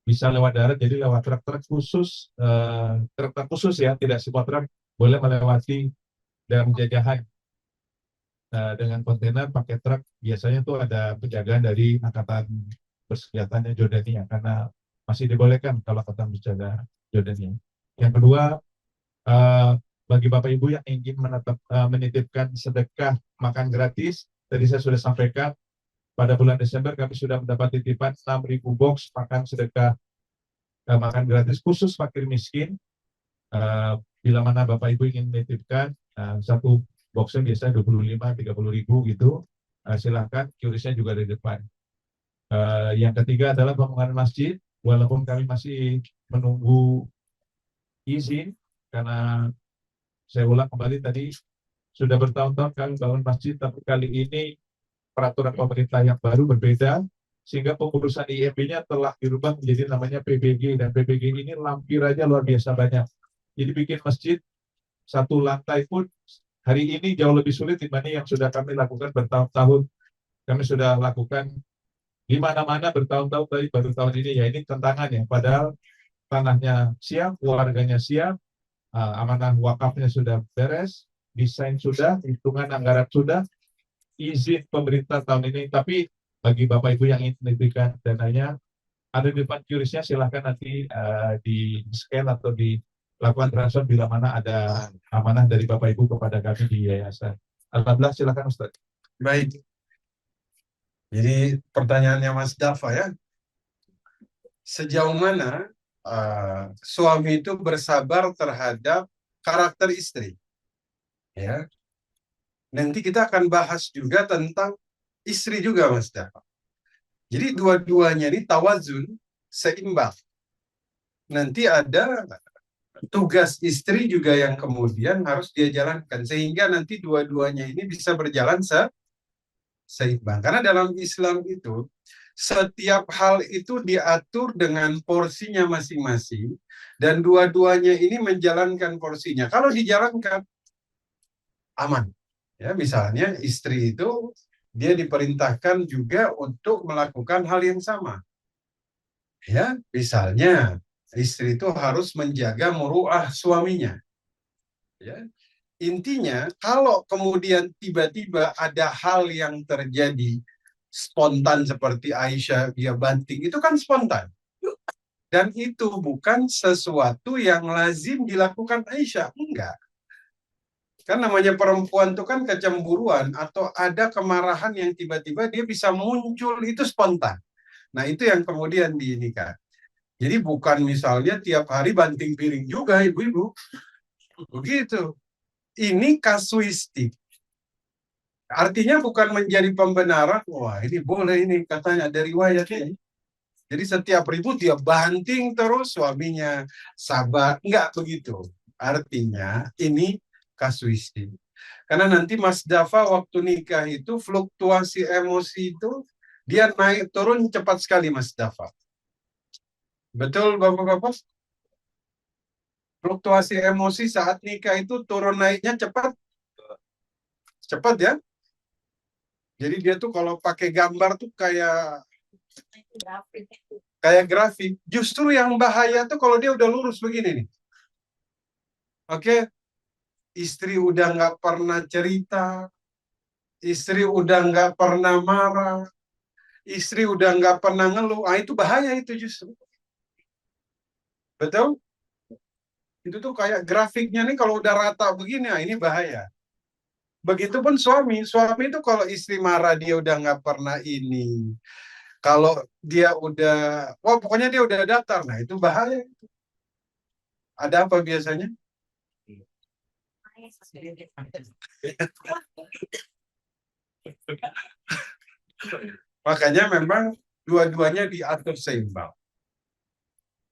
bisa lewat darat, jadi lewat truk-truk khusus, truk-truk khusus ya, tidak semua truk boleh melewati dalam penjajahan dengan kontainer pakai truk. Biasanya tuh ada penjagaan dari Angkatan Bersenjatanya Jordania, karena masih dibolehkan kalau Angkatan Bersenjata Jordania. Yang kedua, bagi Bapak Ibu yang ingin menitipkan sedekah makan gratis, tadi saya sudah sampaikan, pada bulan Desember kami sudah mendapat titipan 6.000 box makan sedekah makan gratis khusus fakir miskin. Bila mana Bapak Ibu ingin menitipkan, satu boxnya biasanya 25-30 ribu gitu, silahkan, QRIS-nya juga di depan. Yang ketiga adalah pembangunan masjid, walaupun kami masih menunggu izin, karena saya ulang kembali tadi, sudah bertahun-tahun kami bangun masjid, tapi kali ini peraturan pemerintah yang baru berbeda, sehingga pengurusan IMB-nya telah dirubah menjadi namanya PBG, dan PBG ini lampir aja luar biasa banyak. Jadi bikin masjid satu lantai pun hari ini jauh lebih sulit dibanding yang sudah kami lakukan bertahun-tahun. Kami sudah lakukan di mana-mana bertahun-tahun, dari baru tahun ini ya, ini tantangannya. Padahal tanahnya siap, warganya siap, amanah wakafnya sudah beres, desain sudah, hitungan anggaran sudah, izin pemerintah tahun ini. Tapi bagi Bapak Ibu yang ingin menitipkan dananya, ada di depan QRIS-nya, silahkan nanti di scan atau dilakukan transfer bila mana ada amanah dari Bapak Ibu kepada kami di yayasan. Alhamdulillah, silahkan Ustaz. Baik. Jadi pertanyaannya Mas Dafa ya, sejauh mana suami itu bersabar terhadap karakter istri? Ya, nanti kita akan bahas juga tentang istri juga Mas Dafa. Jadi dua-duanya ini tawazun, seimbang. Nanti ada tugas istri juga yang kemudian harus dia jalankan, sehingga nanti dua-duanya ini bisa berjalan seimbang. Karena dalam Islam itu setiap hal itu diatur dengan porsinya masing-masing, dan dua-duanya ini menjalankan porsinya. Kalau dijalankan aman. Ya, misalnya istri itu dia diperintahkan juga untuk melakukan hal yang sama. Ya, misalnya istri itu harus menjaga muruah suaminya. Ya. Intinya, kalau kemudian tiba-tiba ada hal yang terjadi spontan seperti Aisyah dia banting, itu kan spontan. Dan itu bukan sesuatu yang lazim dilakukan Aisyah, enggak. Kan namanya perempuan itu kan kecemburuan atau ada kemarahan yang tiba-tiba dia bisa muncul, itu spontan. Nah, itu yang kemudian diinikan. Jadi bukan misalnya tiap hari banting piring juga ibu-ibu. Begitu. Ini kasuistik. Artinya bukan menjadi pembenaran, wah ini boleh ini katanya dari riwayat ini. Jadi setiap ribut dia banting terus, suaminya sabar. Enggak begitu. Artinya ini kasuistik. Karena nanti Mas Dafa waktu nikah itu fluktuasi emosi itu dia naik turun cepat sekali Mas Dafa. Betul Bapak-bapak? Fluktuasi emosi saat nikah itu turun naiknya cepat. Cepat ya. Jadi dia tuh kalau pakai gambar tuh kayak grafik. Justru yang bahaya tuh kalau dia udah lurus begini nih. Oke, istri udah nggak pernah cerita, istri udah nggak pernah marah, istri udah nggak pernah ngeluh. Ah, itu bahaya itu justru. Betul? Itu tuh kayak grafiknya nih kalau udah rata begini, ah, ini bahaya. Begitupun suami. Suami itu kalau istri marah dia udah nggak pernah ini. Kalau dia udah, wah pokoknya dia udah datar. Nah itu bahaya. Ada apa biasanya? Makanya memang dua-duanya diatur seimbang.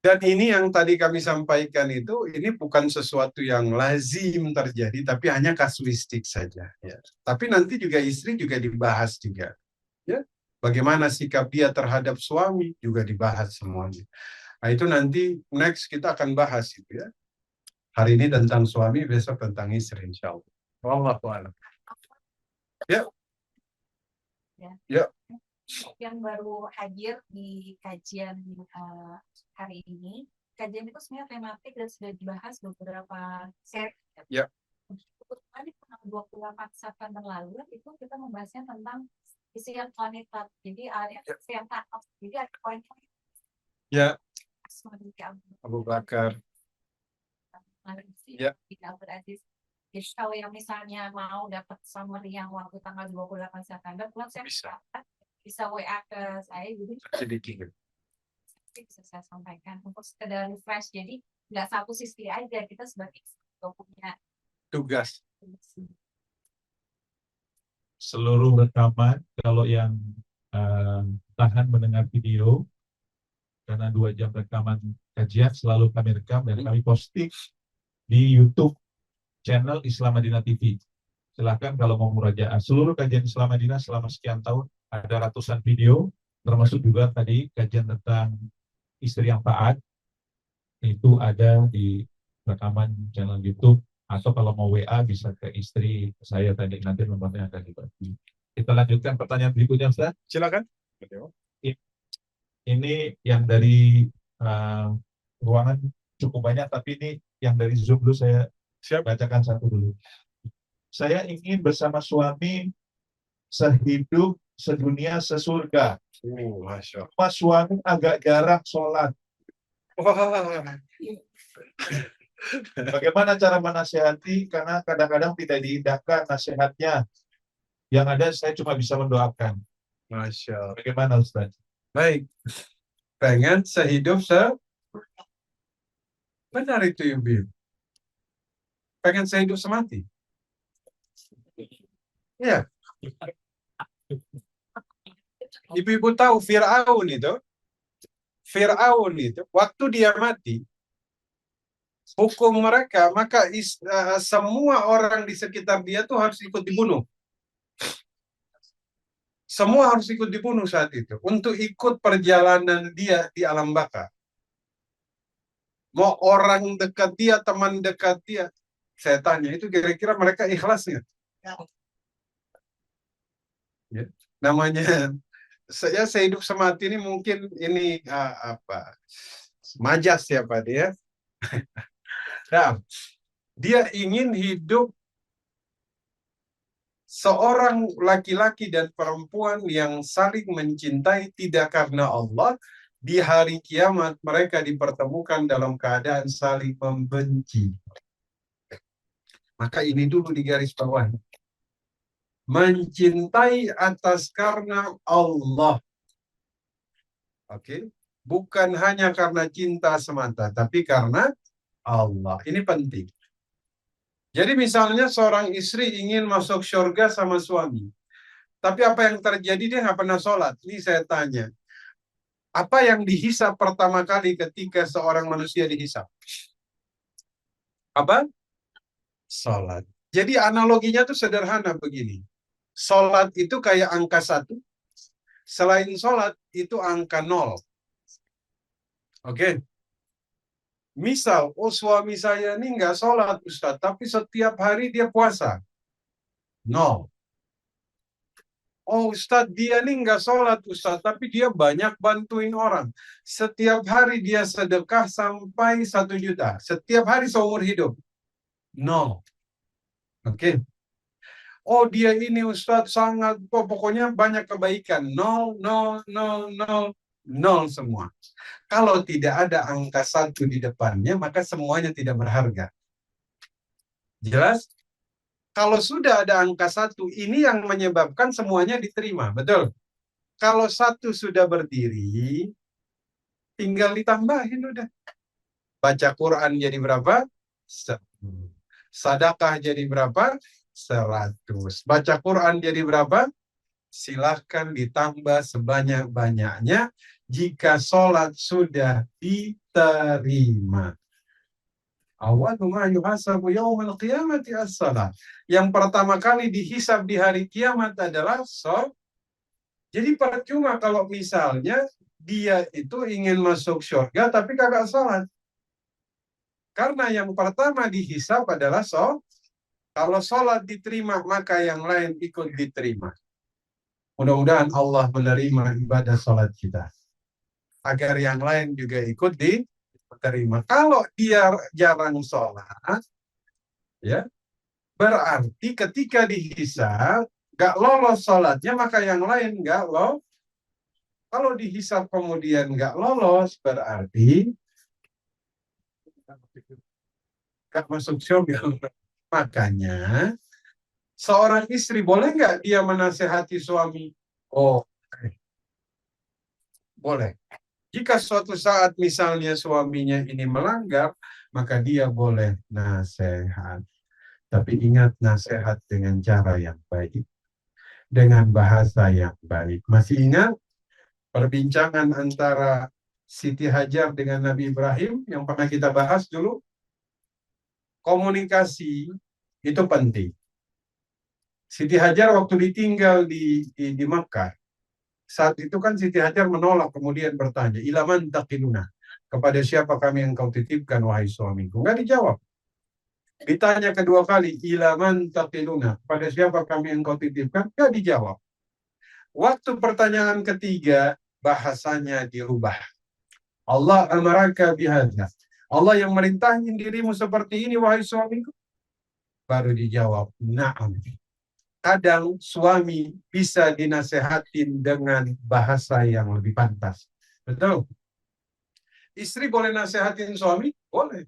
Dan ini yang tadi kami sampaikan itu, ini bukan sesuatu yang lazim terjadi, tapi hanya kasuistik saja. Ya. Tapi nanti juga istri juga dibahas juga. Ya. Bagaimana sikap dia terhadap suami juga dibahas semuanya. Nah itu nanti next kita akan bahas itu ya. Hari ini tentang suami, besok tentang istri insya Allah. Wallahu a'lam. Ya. Ya. Yang baru hadir di kajian hari ini, kajian itu sebenarnya tematik dan sudah dibahas beberapa seri. Ya. Kebetulan di tanggal 28 September lalu itu kita membahasnya tentang isi yang wanita. Jadi isi yang takut. Jadi ada poin-poin. Ya. Abu Bakar. Ya. Jadi kalau yang misalnya mau dapat summary yang waktu tanggal 28 September, saya bisa WA ke saya, jadi bisa saya sampaikan untuk sekedar refresh. Jadi nggak satu sisi aja, kita sebagai punya tugas. Seluruh rekaman kalau yang tahan mendengar video, karena 2 jam rekaman kajian selalu kami rekam dan kami posting di YouTube channel Islam Madinah TV. Silahkan kalau mau murajaah seluruh kajian Islam Madinah selama sekian tahun, ada ratusan video, termasuk juga tadi kajian tentang istri yang taat, itu ada di rekaman channel YouTube, atau kalau mau WA bisa ke istri saya tadi, nanti nomornya akan dibagi. Kita lanjutkan pertanyaan berikutnya, Ustaz. Silakan. Ini yang dari ruangan cukup banyak, tapi ini yang dari Zoom dulu saya bacakan satu dulu. Saya ingin bersama suami sehidup sedunia sesurga. Mas suami agak jarang sholat. Bagaimana cara menasihati? Karena kadang-kadang tidak diindahkan nasihatnya. Yang ada saya cuma bisa mendoakan. Masya Allah. Bagaimana Ustaz? Baik. Pengen sehidup benar itu Ibu. Pengen sehidup semati. Ya. Ibu-ibu tahu Fir'aun itu waktu dia mati, hukum mereka, maka semua orang di sekitar dia tuh harus ikut dibunuh. Semua harus ikut dibunuh saat itu untuk ikut perjalanan dia di alam baka. Mau orang dekat dia, teman dekat dia, saya tanya itu kira-kira mereka ikhlas nggak? Ya. Namanya saya hidup semati ini mungkin ini majas ya Pak dia. Nah, dia ingin hidup seorang laki-laki dan perempuan yang saling mencintai tidak karena Allah. Di hari kiamat mereka dipertemukan dalam keadaan saling membenci. Maka ini dulu di garis bawah. Mencintai atas karena Allah. Oke, bukan hanya karena cinta semata, tapi karena Allah. Ini penting. Jadi misalnya seorang istri ingin masuk surga sama suami, tapi apa yang terjadi dia nggak pernah sholat. Ini saya tanya, Apa yang dihisab pertama kali ketika seorang manusia dihisab? Apa? Salat. Jadi analoginya tuh sederhana begini. Salat itu kayak angka 1. Selain salat itu angka 0. Oke. Misal, suami saya ini nggak sholat Ustaz, tapi setiap hari dia puasa. 0. Ustaz, dia ini nggak sholat Ustaz, tapi dia banyak bantuin orang. Setiap hari dia sedekah sampai 1 juta. Setiap hari seumur hidup. 0. Oke. Dia ini Ustaz sangat, pokoknya banyak kebaikan. 0, 0, 0, 0, 0 semua. Kalau tidak ada angka 1 di depannya, maka semuanya tidak berharga. Jelas? Kalau sudah ada angka 1, ini yang menyebabkan semuanya diterima. Betul? Kalau 1 sudah berdiri, tinggal ditambahin udah. Baca Quran jadi berapa? 10. Sedekah jadi berapa? 100. Baca Quran jadi berapa? Silahkan ditambah sebanyak-banyaknya jika sholat sudah diterima. Awwalu ma yuhasabu yaumal qiyamati as-shalah. Yang pertama kali dihisab di hari kiamat adalah sholat. Jadi percuma kalau misalnya dia itu ingin masuk surga tapi kagak sholat. Karena yang pertama dihisab adalah sholat. Kalau sholat diterima, maka yang lain ikut diterima. Mudah-mudahan Allah menerima ibadah sholat kita. Agar yang lain juga ikut diterima. Kalau dia jarang sholat, ya, berarti ketika dihisab, gak lolos sholatnya, maka yang lain gak lolos. Kalau dihisab kemudian gak lolos, berarti gak masuk surga. Makanya, seorang istri boleh gak dia menasehati suami? Boleh. Jika suatu saat misalnya suaminya ini melanggar, maka dia boleh nasihat. Tapi ingat, nasihat dengan cara yang baik. Dengan bahasa yang baik. Masih ingat perbincangan antara Siti Hajar dengan Nabi Ibrahim yang pernah kita bahas dulu? Komunikasi itu penting. Siti Hajar waktu ditinggal di Makkah, saat itu kan Siti Hajar menolak, kemudian bertanya, ilaman taqiluna, kepada siapa kami engkau titipkan wahai suamiku? Enggak dijawab. Ditanya kedua kali, ilaman taqiluna, kepada siapa kami engkau titipkan? Enggak dijawab. Waktu pertanyaan ketiga, bahasanya dirubah. Allah amaraka bihadza. Allah yang merintahin dirimu seperti ini wahai suamiku? Baru dijawab, na'am. Kadang suami bisa dinasehatin dengan bahasa yang lebih pantas. Betul? Istri boleh nasehatin suami? Boleh.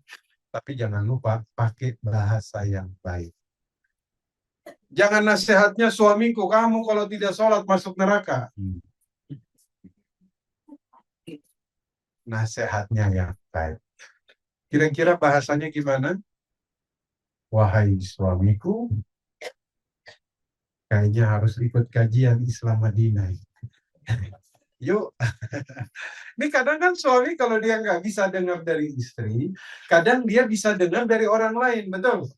Tapi jangan lupa pakai bahasa yang baik. Jangan nasihatnya, suamiku, kamu kalau tidak sholat masuk neraka. Nasihatnya yang baik. Kira-kira bahasanya gimana? Wahai suamiku, kayaknya harus ikut kajian Islam Madinah. Yuk. Ini kadang kan suami kalau dia nggak bisa dengar dari istri, kadang dia bisa dengar dari orang lain, betul?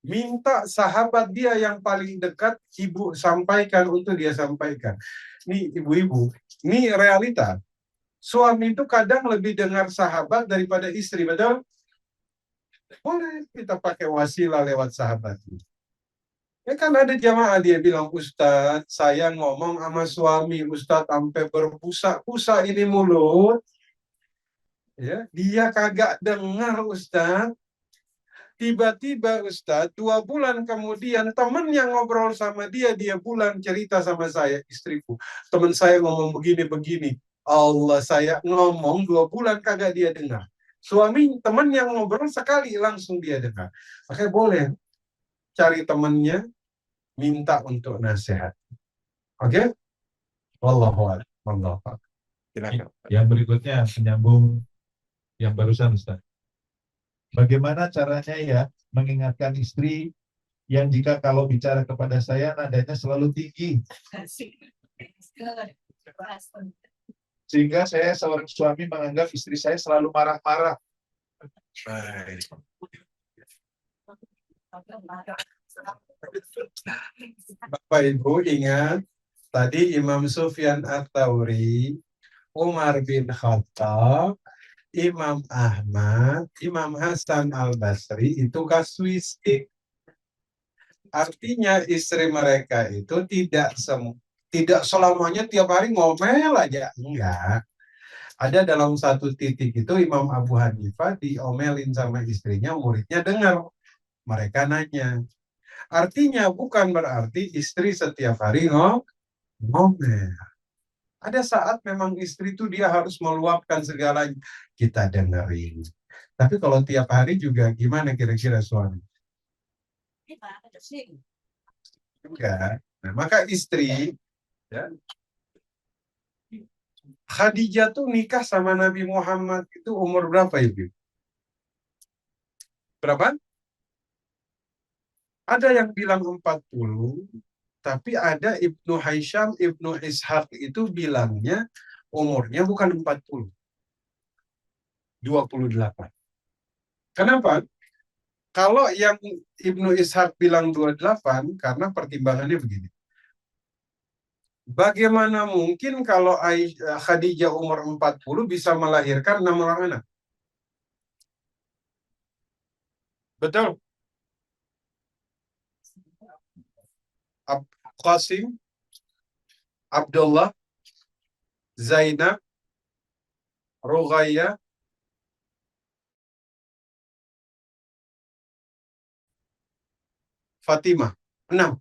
Minta sahabat dia yang paling dekat, ibu sampaikan untuk dia sampaikan. Ini ibu-ibu, ini realita. Suami itu kadang lebih dengar sahabat daripada istri, betul? Boleh kita pakai wasilah lewat sahabat. Ya kan ada jamaah dia bilang, Ustadz, saya ngomong sama suami, Ustadz sampai berbusa-busa ini mulut. Ya, dia kagak dengar Ustadz. Tiba-tiba Ustadz, 2 bulan kemudian teman yang ngobrol sama dia bulan cerita sama saya, istriku. Teman saya ngomong begini-begini. Allah, saya ngomong 2 bulan kagak dia dengar. Suami, teman yang ngobrol sekali langsung dia dengar. Makanya boleh cari temannya, minta untuk nasihat. Oke? Wallahu a'lam. Yang berikutnya menyambung yang barusan Ustaz. Bagaimana caranya ya mengingatkan istri yang jika kalau bicara kepada saya nadanya selalu tinggi? Sehingga saya seorang suami menganggap istri saya selalu marah-marah. Baik. Bapak Ibu ingat, tadi Imam Sufyan Ats-Tsauri, Umar bin Khattab, Imam Ahmad, Imam Hasan Al-Basri itu kasuistik. Artinya istri mereka itu tidak selamanya tiap hari ngomel aja. Enggak. Ada dalam satu titik itu Imam Abu Hanifah diomelin sama istrinya, muridnya dengar. Mereka nanya. Artinya bukan berarti istri setiap hari ngomel. Ada saat memang istri itu dia harus meluapkan segalanya. Kita dengerin. Tapi kalau tiap hari juga gimana kira-kira suami? Juga. Nah, maka istri, ya, Khadijah tuh nikah sama Nabi Muhammad itu umur berapa Ibu? Berapa? Ada yang bilang 40, tapi ada Ibnu Haisyam, Ibnu Ishaq itu bilangnya umurnya bukan 40. 28. Kenapa? Kalau yang Ibnu Ishaq bilang 28, karena pertimbangannya begini. Bagaimana mungkin kalau Khadijah umur 40 bisa melahirkan 6 orang anak? Betul? Qasim, Abdullah, Zainab, Ruqayyah, Fatimah. 6.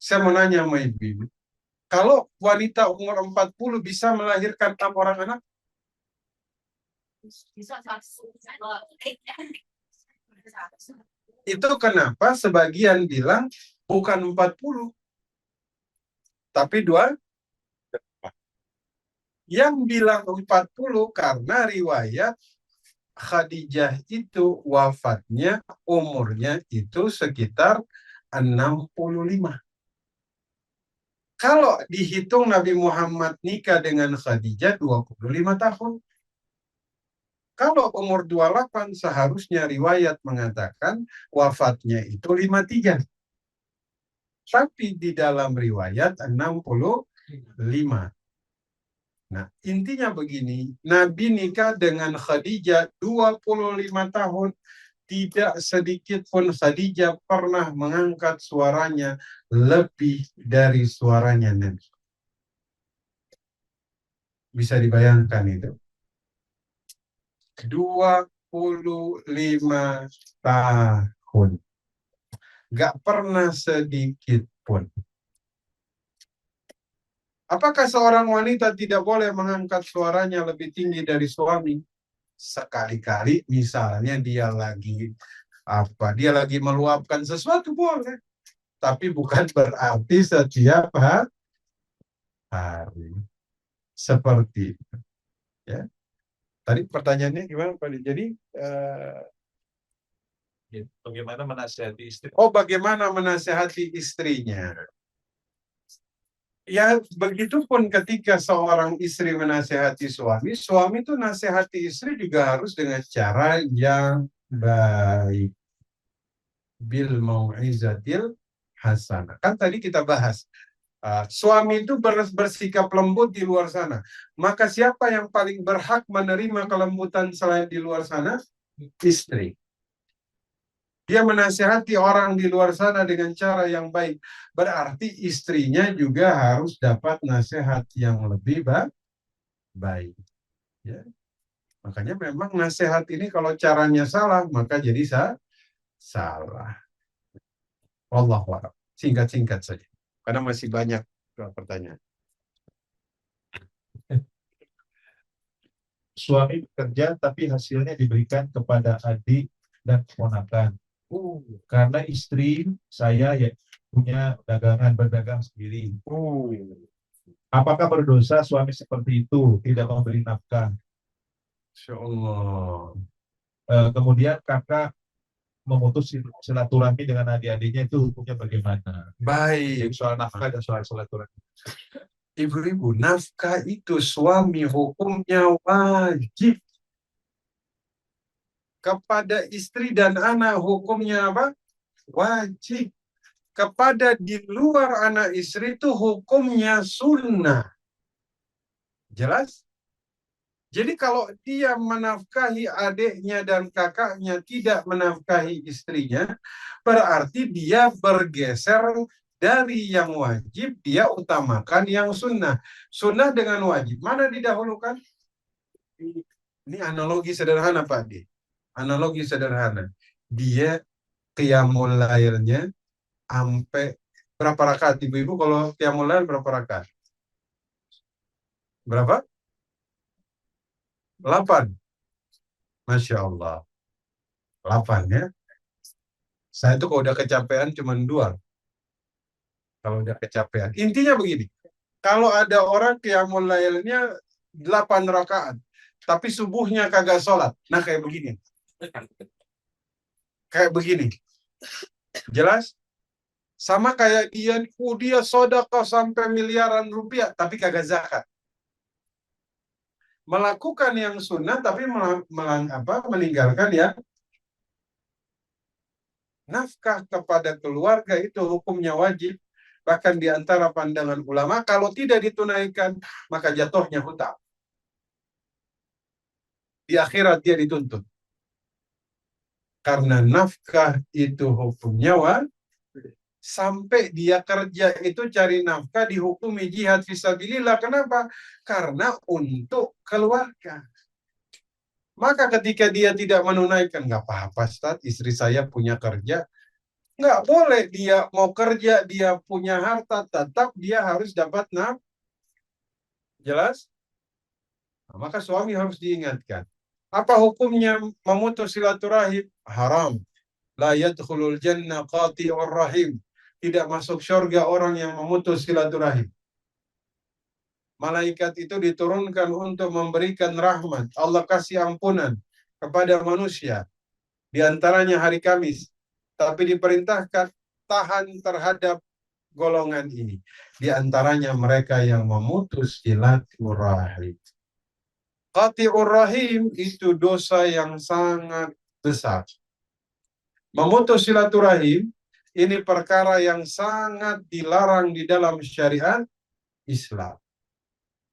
Saya mau nanya sama Ibu, kalau wanita umur 40 bisa melahirkan 6 orang anak? Itu kenapa sebagian bilang bukan 40, tapi 2. Yang bilang 40 karena riwayat Khadijah itu wafatnya umurnya itu sekitar 65. Kalau dihitung Nabi Muhammad nikah dengan Khadijah 25 tahun. Kalau umur 28 seharusnya riwayat mengatakan wafatnya itu 53. Tapi di dalam riwayat 65. Nah, intinya begini, Nabi nikah dengan Khadijah 25 tahun. Tidak sedikit pun Khadijah pernah mengangkat suaranya lebih dari suaranya Nabi. Bisa dibayangkan itu. 25 tahun. Gak pernah sedikit pun. Apakah seorang wanita tidak boleh mengangkat suaranya lebih tinggi dari suami? Sekali-kali misalnya dia lagi meluapkan sesuatu boleh. Tapi bukan berarti setiap hari. Seperti itu. Ya. Tadi pertanyaannya gimana Pak? Jadi bagaimana menasihati istri? oh, bagaimana menasihati istrinya? Ya, begitupun ketika seorang istri menasihati suami, suami itu nasihati istri juga harus dengan cara yang baik. Bil mau'izatil hasanah. Kan tadi kita bahas, suami itu bersikap lembut di luar sana. Maka siapa yang paling berhak menerima kelembutan selain di luar sana? Istri. Dia menasihati orang di luar sana dengan cara yang baik. Berarti istrinya juga harus dapat nasihat yang lebih baik. Ya. Makanya memang nasihat ini kalau caranya salah, maka jadi salah. Wallahu a'lam. Singkat-singkat saja. Karena masih banyak pertanyaan. Suami bekerja tapi hasilnya diberikan kepada adik dan keponakan. Karena istri saya ya punya berdagang sendiri. Apakah berdosa suami seperti itu tidak memberi nafkah? Insyaallah. Kemudian kakak memutus silaturahmi dengan adik-adiknya itu hukumnya bagaimana? Baik. Soal nafkah dan soal silaturahmi. Ibu-ibu, nafkah itu suami hukumnya wajib. Kepada istri dan anak hukumnya apa? Wajib. Kepada di luar anak istri itu hukumnya sunnah. Jelas? Jadi kalau dia menafkahi adiknya dan kakaknya, tidak menafkahi istrinya, berarti dia bergeser dari yang wajib, dia utamakan yang sunnah. Sunnah dengan wajib, mana didahulukan? Ini analogi sederhana, Pak D. Analogi sederhana. Dia qiyamul lailnya sampai berapa rakaat, ibu-ibu? Kalau qiyamul lail berapa rakaat? Berapa? 8. Masya Allah. 8 ya. Saya tuh kalau udah kecapean cuma 2. Kalau udah kecapean. Intinya begini. Kalau ada orang qiyamul lailnya 8 rakaat, tapi subuhnya kagak sholat. Nah kayak begini. Kayak begini. Jelas? Sama kayak dia sedekah sampai miliaran rupiah, tapi kagak zakat. Melakukan yang sunnah, tapi meninggalkan ya nafkah kepada keluarga itu hukumnya wajib. Bahkan di antara pandangan ulama, kalau tidak ditunaikan, maka jatuhnya hutang. Di akhirat dia dituntut. Karena nafkah itu hukumnya wajib. Sampai dia kerja itu cari nafkah dihukumi jihad fisabilillah. Kenapa? Karena untuk keluarga. Maka ketika dia tidak menunaikan, nggak apa-apa Ustaz, istri saya punya kerja. Nggak boleh, dia mau kerja, dia punya harta, tetap dia harus dapat nafkah. Jelas? Nah, maka suami harus diingatkan. Apa hukumnya memutus silaturahim? Haram. La yadkhulul jannah qati'ur rahim. Tidak masuk surga orang yang memutus silaturahim. Malaikat itu diturunkan untuk memberikan rahmat. Allah kasih ampunan kepada manusia. Di antaranya hari Kamis. Tapi diperintahkan tahan terhadap golongan ini. Di antaranya mereka yang memutus silaturahim. Qati'ur rahim itu dosa yang sangat besar. Memutus silaturahim ini perkara yang sangat dilarang di dalam syariat Islam.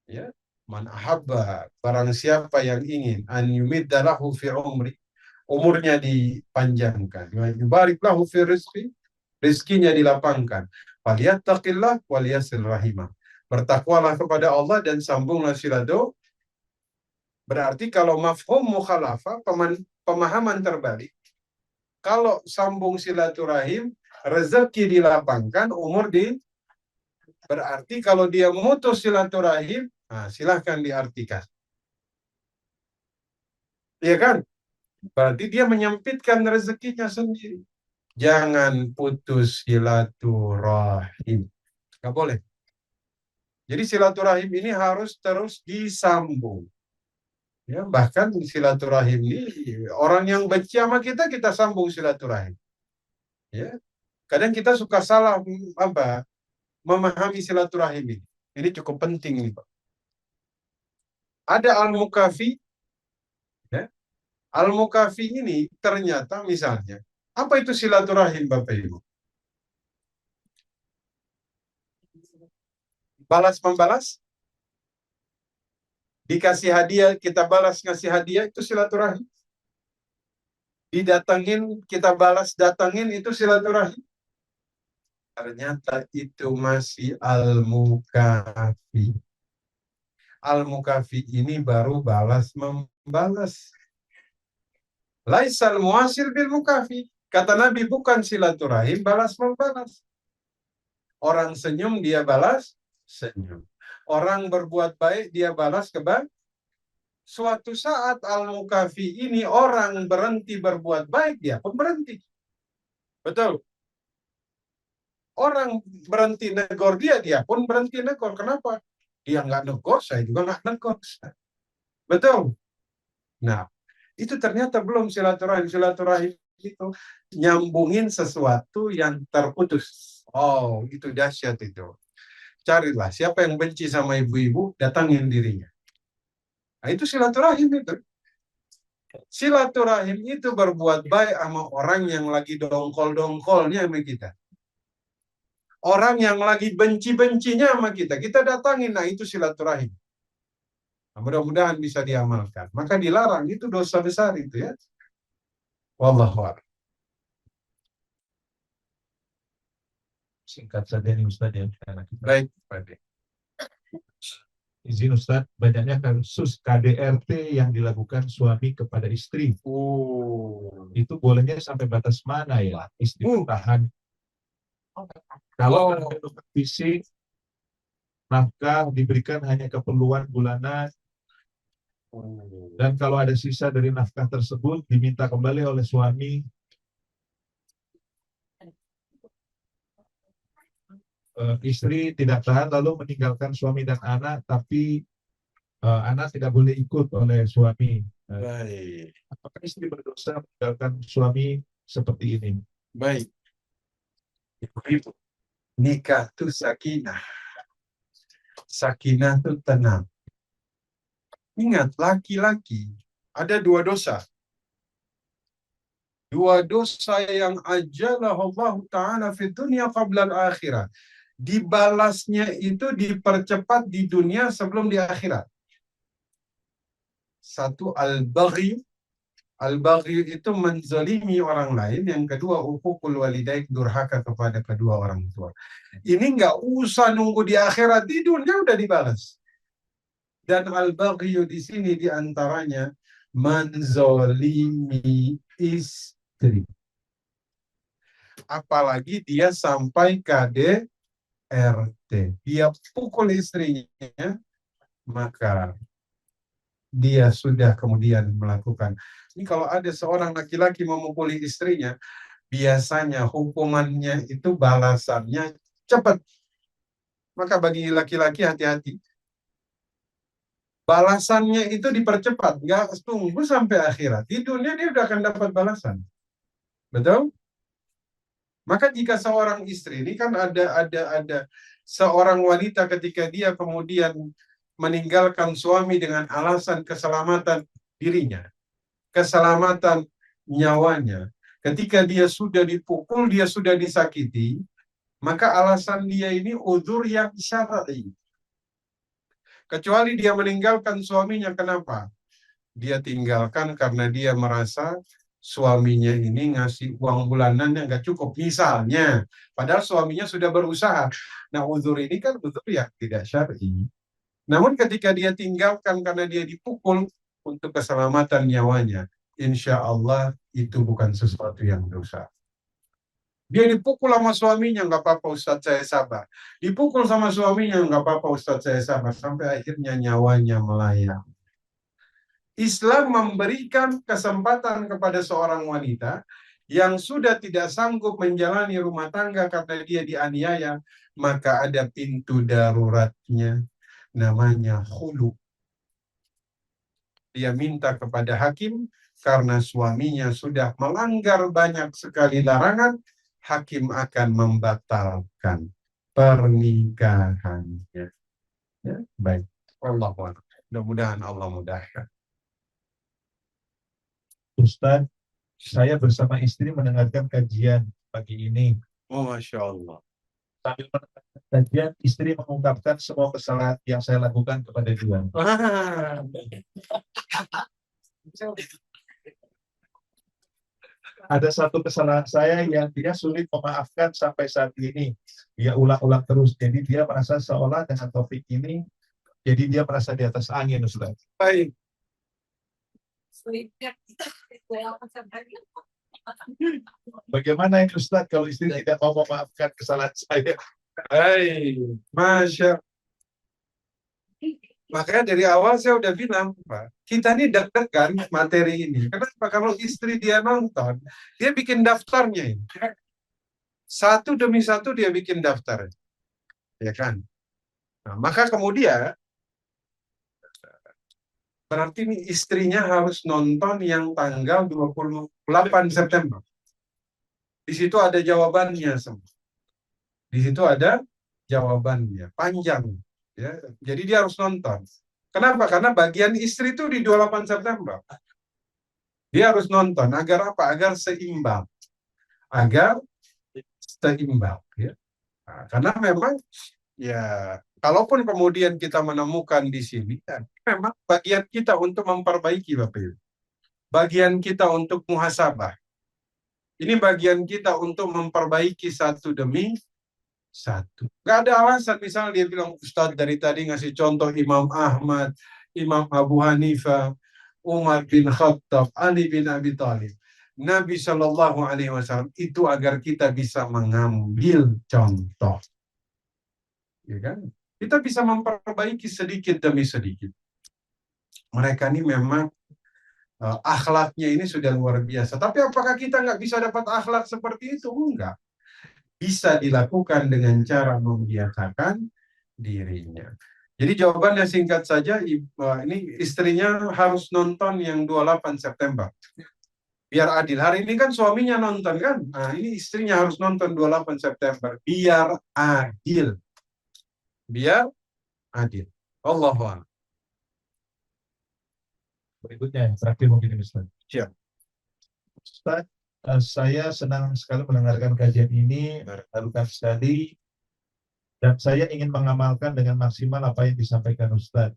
Ya, man ahabba, barang siapa yang ingin an yumidda lahu fi umri, umurnya dipanjangkan, yubarik lahu fi rizqi, rizkinya dilapangkan. Falyattaqillah wal yasil rahimah. Bertakwalah kepada Allah dan sambunglah silaturahim. Berarti kalau mafhum mukhalafah, pemahaman terbalik, kalau sambung silaturahim, rezeki dilapangkan, umur berarti kalau dia memutus silaturahim, nah silahkan diartikan. Iya kan? Berarti dia menyempitkan rezekinya sendiri. Jangan putus silaturahim. Nggak boleh. Jadi silaturahim ini harus terus disambung. Ya, bahkan silaturahim ini orang yang benci sama kita sambung silaturahim. Ya. Kadang kita suka salah memahami silaturahim ini. Ini cukup penting nih, Pak. Ada al-mukafi. Ya. Al-mukafi ini ternyata misalnya, apa itu silaturahim Bapak Ibu? Balas-membalas? Dikasih hadiah, kita balas ngasih hadiah, itu silaturahim. Didatangin, kita balas datangin, itu silaturahim. Ternyata itu masih al-mukafi. Al-mukafi ini baru balas-membalas. Laisal muasil bil mukafi. Kata Nabi, bukan silaturahim balas-membalas. Orang senyum, dia balas senyum. Orang berbuat baik, dia balas kebaikan. Suatu saat al-mukafi ini orang berhenti berbuat baik, dia pun berhenti. Betul. Orang berhenti negor dia pun berhenti negor. Kenapa? Dia nggak negor, saya juga nggak negor. Betul. Nah, itu ternyata belum silaturahim. Silaturahim itu nyambungin sesuatu yang terputus. Oh, itu dahsyat itu. Carilah siapa yang benci sama ibu-ibu, datangin dirinya. Nah, itu silaturahim itu. Silaturahim itu berbuat baik sama orang yang lagi dongkol-dongkolnya sama kita. Orang yang lagi benci-bencinya sama kita, kita datangin. Nah, itu silaturahim. Nah, mudah-mudahan bisa diamalkan. Maka dilarang, itu dosa besar itu ya. Wallahu a'lam. Singkat saja nih Ustadz ya. Karena kita Baik, Pak De. izin Ustadz, banyaknya kasus KDRT yang dilakukan suami kepada istri. Itu bolehnya sampai batas mana ya? Istri bertahan. Kalau bentuk fisik, nafkah diberikan hanya keperluan bulanan. Dan kalau ada sisa dari nafkah tersebut diminta kembali oleh suami. Istri tidak tahan lalu meninggalkan suami dan anak, tapi anak tidak boleh ikut oleh suami. Baik. Apakah istri berdosa meninggalkan suami seperti ini? Baik. Ibu-ibu, nikah itu sakinah. Sakinah itu tenang. Ingat, laki-laki ada dua dosa. Dua dosa yang ajalah Allah Ta'ala fi dunia qabla al-akhirah. Dibalasnya itu dipercepat di dunia sebelum di akhirat. Satu, al-baghi. Al-baghi itu menzalimi orang lain. Yang kedua, uququl walidain, durhaka kepada kedua orang tua. Ini nggak usah nunggu di akhirat, di dunia udah dibalas. Dan al-baghi di sini diantaranya menzalimi istri. Apalagi dia sampai KDRT. Dia pukul istrinya, maka dia sudah kemudian melakukan. Ini kalau ada seorang laki-laki memukuli istrinya, biasanya hukumannya itu balasannya cepat. Maka bagi laki-laki hati-hati. Balasannya itu dipercepat, nggak tunggu sampai akhirat. Di dunia dia udah akan dapat balasan. Betul? Maka jika seorang istri ini kan ada seorang wanita ketika dia kemudian meninggalkan suami dengan alasan keselamatan dirinya, keselamatan nyawanya. Ketika dia sudah dipukul, dia sudah disakiti, maka alasan dia ini uzur yang syar'i. Kecuali dia meninggalkan suaminya, kenapa? Dia tinggalkan karena dia merasa suaminya ini ngasih uang bulanannya nggak cukup, misalnya. Padahal suaminya sudah berusaha. Nah, uzur ini kan uzur yang tidak syar'i. Namun ketika dia tinggalkan karena dia dipukul untuk keselamatan nyawanya, insya Allah itu bukan sesuatu yang dosa. Dia dipukul sama suaminya, nggak apa-apa Ustadz, saya sabar. Dipukul sama suaminya, nggak apa-apa Ustadz, saya sabar. Sampai akhirnya nyawanya melayang. Islam memberikan kesempatan kepada seorang wanita yang sudah tidak sanggup menjalani rumah tangga karena dia dianiaya, maka ada pintu daruratnya, namanya khulu. Dia minta kepada hakim karena suaminya sudah melanggar banyak sekali larangan, hakim akan membatalkan pernikahannya. Ya, baik. Wallahu a'lam. Mudah-mudahan Allah mudahkan. Ustadz, saya bersama istri mendengarkan kajian pagi ini. Oh, Masya Allah. Sambil mendengarkan kajian, istri mengungkapkan semua kesalahan yang saya lakukan kepada dia. Ada satu kesalahan saya yang dia sulit memaafkan sampai saat ini. Dia ulang-ulang terus. Jadi dia merasa seolah dengan topik ini, jadi dia merasa di atas angin, Ustaz. Baik. Bagaimana ini Ustaz kalau istri tidak mau memaafkan kesalahan saya? Hai, Masya. Makanya dari awal saya udah bilang, Pak, kita ini deg-degan materi ini. Kenapa? Kalau istri dia nonton, dia bikin daftarnya ini. Satu demi satu dia bikin daftar. Ya kan? Nah, maka kemudian berarti ini istrinya harus nonton yang tanggal 28 September. Di situ ada jawabannya semua. Di situ ada jawabannya, panjang. Ya. Jadi dia harus nonton. Kenapa? Karena bagian istri itu di 28 September. Dia harus nonton. Agar apa? Agar seimbang. Agar seimbang. Ya. Nah, karena memang, ya, kalaupun kemudian kita menemukan di sini, kan, memang bagian kita untuk memperbaiki, Bapak Ibu. Bagian kita untuk muhasabah. Ini bagian kita untuk memperbaiki satu demi satu. Gak ada alasan, misalnya dia bilang, Ustadz dari tadi ngasih contoh Imam Ahmad, Imam Abu Hanifah, Umar bin Khattab, Ali bin Abi Thalib. Nabi Shallallahu Alaihi Wasallam itu agar kita bisa mengambil contoh. Ya kan? Kita bisa memperbaiki sedikit demi sedikit. Mereka ini memang akhlaknya ini sudah luar biasa. Tapi apakah kita nggak bisa dapat akhlak seperti itu? Enggak. Bisa dilakukan dengan cara membiasakan dirinya. Jadi jawabannya singkat saja, ini istrinya harus nonton yang 28 September. Biar adil. Hari ini kan suaminya nonton kan? Nah, ini istrinya harus nonton 28 September. Biar adil. Biar adil. Allahu a'lam. Berikutnya yang terakhir mungkin Ustaz. Siap. Ustaz, saya senang sekali mendengarkan kajian ini, mengharukan sekali, dan saya ingin mengamalkan dengan maksimal apa yang disampaikan Ustaz.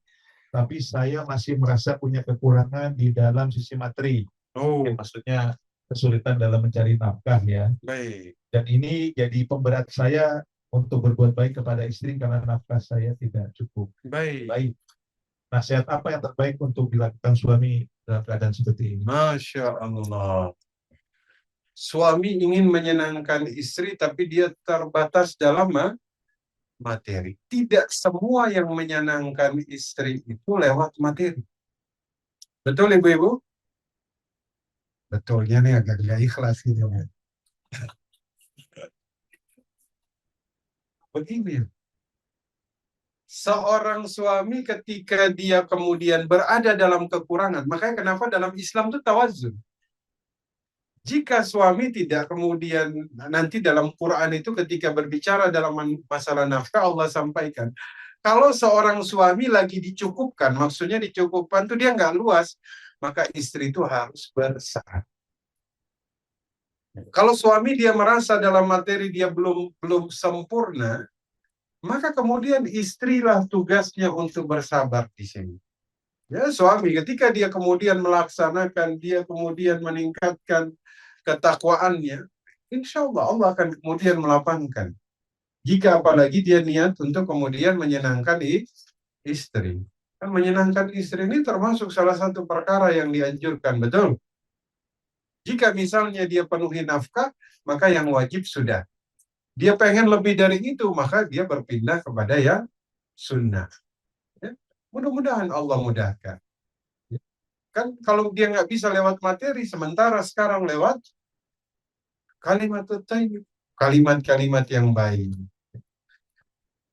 Tapi saya masih merasa punya kekurangan di dalam sisi materi. Maksudnya kesulitan dalam mencari nafkah ya. Baik. Dan ini jadi pemberat saya untuk berbuat baik kepada istri karena nafkah saya tidak cukup. Baik. Nasihat apa yang terbaik untuk dilakukan suami dalam keadaan seperti ini? Masya Allah. Suami ingin menyenangkan istri, tapi dia terbatas dalam materi. Tidak semua yang menyenangkan istri itu lewat materi. Betul, Ibu-Ibu? Betulnya nih agak gak ikhlas gitu. Begini. Seorang suami ketika dia kemudian berada dalam kekurangan, makanya kenapa dalam Islam itu tawazun. Jika suami tidak kemudian, nanti dalam Quran itu ketika berbicara dalam masalah nafkah, Allah sampaikan, kalau seorang suami lagi dicukupkan, maksudnya dicukupkan itu dia nggak luas, maka istri itu harus bersabar. Kalau suami dia merasa dalam materi dia belum sempurna, maka kemudian istrilah tugasnya untuk bersabar di sini. Ya, suami ketika dia kemudian melaksanakan, dia kemudian meningkatkan ketakwaannya, insya Allah akan kemudian melapangkan. Jika apalagi dia niat untuk kemudian menyenangkan istri. Kan menyenangkan istri ini termasuk salah satu perkara yang dianjurkan, betul? Jika misalnya dia penuhi nafkah, maka yang wajib sudah. Dia pengen lebih dari itu, maka dia berpindah kepada yang sunnah. Ya? Mudah-mudahan Allah mudahkan. Ya? Kan kalau dia nggak bisa lewat materi, sementara sekarang lewat kalimat thayyib, kalimat-kalimat yang baik.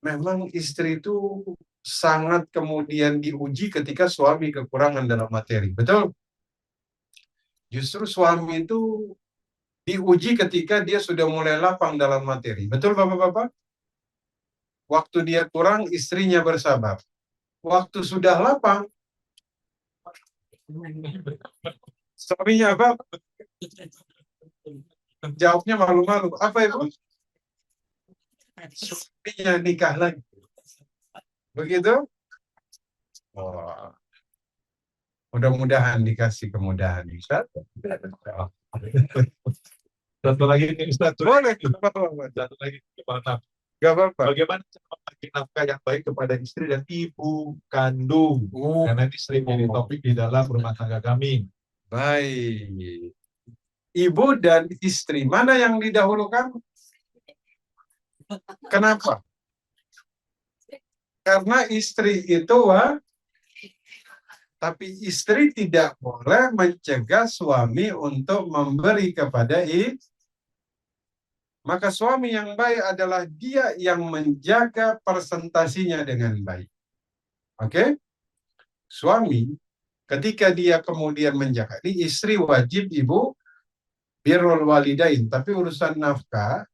Memang istri itu sangat kemudian diuji ketika suami kekurangan dalam materi. Betul? Justru suami itu diuji ketika dia sudah mulai lapang dalam materi. Betul Bapak-Bapak? Waktu dia kurang, istrinya bersabar. Waktu sudah lapang, suaminya apa? Jawabnya malu-malu. Apa itu? Suaminya nikah lagi. Begitu? Oh. Mudah-mudahan dikasih kemudahan. Ustaz. Satu lagi nih Ustaz. Boleh. Satu lagi gimana? Gak apa-apa. Bagaimana cara membagi nafkah yang baik kepada istri dan ibu kandung? Karena ini sering jadi topik di dalam rumah tangga kami. Baik. Ibu dan istri, mana yang didahulukan? Kenapa? Karena istri itu tapi istri tidak boleh mencegah suami untuk memberi kepada istri. Maka suami yang baik adalah dia yang menjaga persentasinya dengan baik. Oke? Suami, ketika dia kemudian menjaga, ini istri wajib ibu birrul walidain. Tapi urusan nafkah,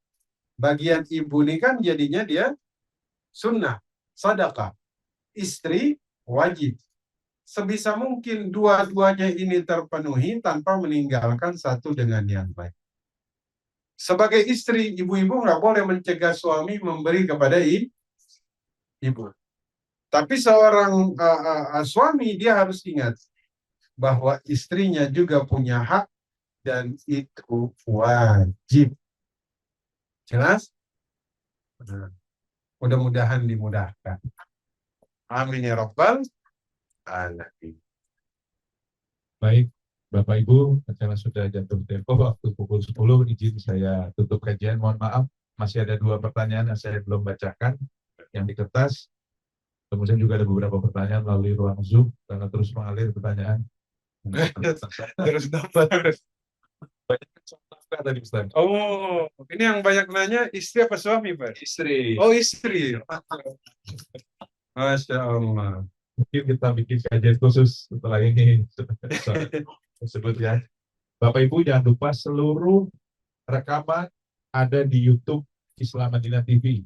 bagian ibu ini kan jadinya dia sunnah, sedekah. Istri wajib. Sebisa mungkin dua-duanya ini terpenuhi tanpa meninggalkan satu dengan yang lain. Sebagai istri, ibu-ibu nggak boleh mencegah suami memberi kepada ibu. Tapi seorang suami dia harus ingat bahwa istrinya juga punya hak dan itu wajib. Jelas? Mudah-mudahan dimudahkan. Amin ya rabbal alamin. Baik, Bapak Ibu, karena sudah jatuh tempo waktu pukul 10, izin saya tutup kajian. Mohon maaf, masih ada 2 pertanyaan yang saya belum bacakan yang di kertas. Kemudian juga ada beberapa pertanyaan melalui ruang Zoom karena terus mengalir pertanyaan. Terus dapat. Banyak contohnya tadi Ustaz. Oh, ini yang banyak nanya istri apa suami, Pak? Istri. Oh, istri. Masya Allah. Mungkin kita bikin kajian khusus setelah ini tersebut ya. Bapak Ibu jangan lupa seluruh rekaman ada di YouTube Islam Madinah TV.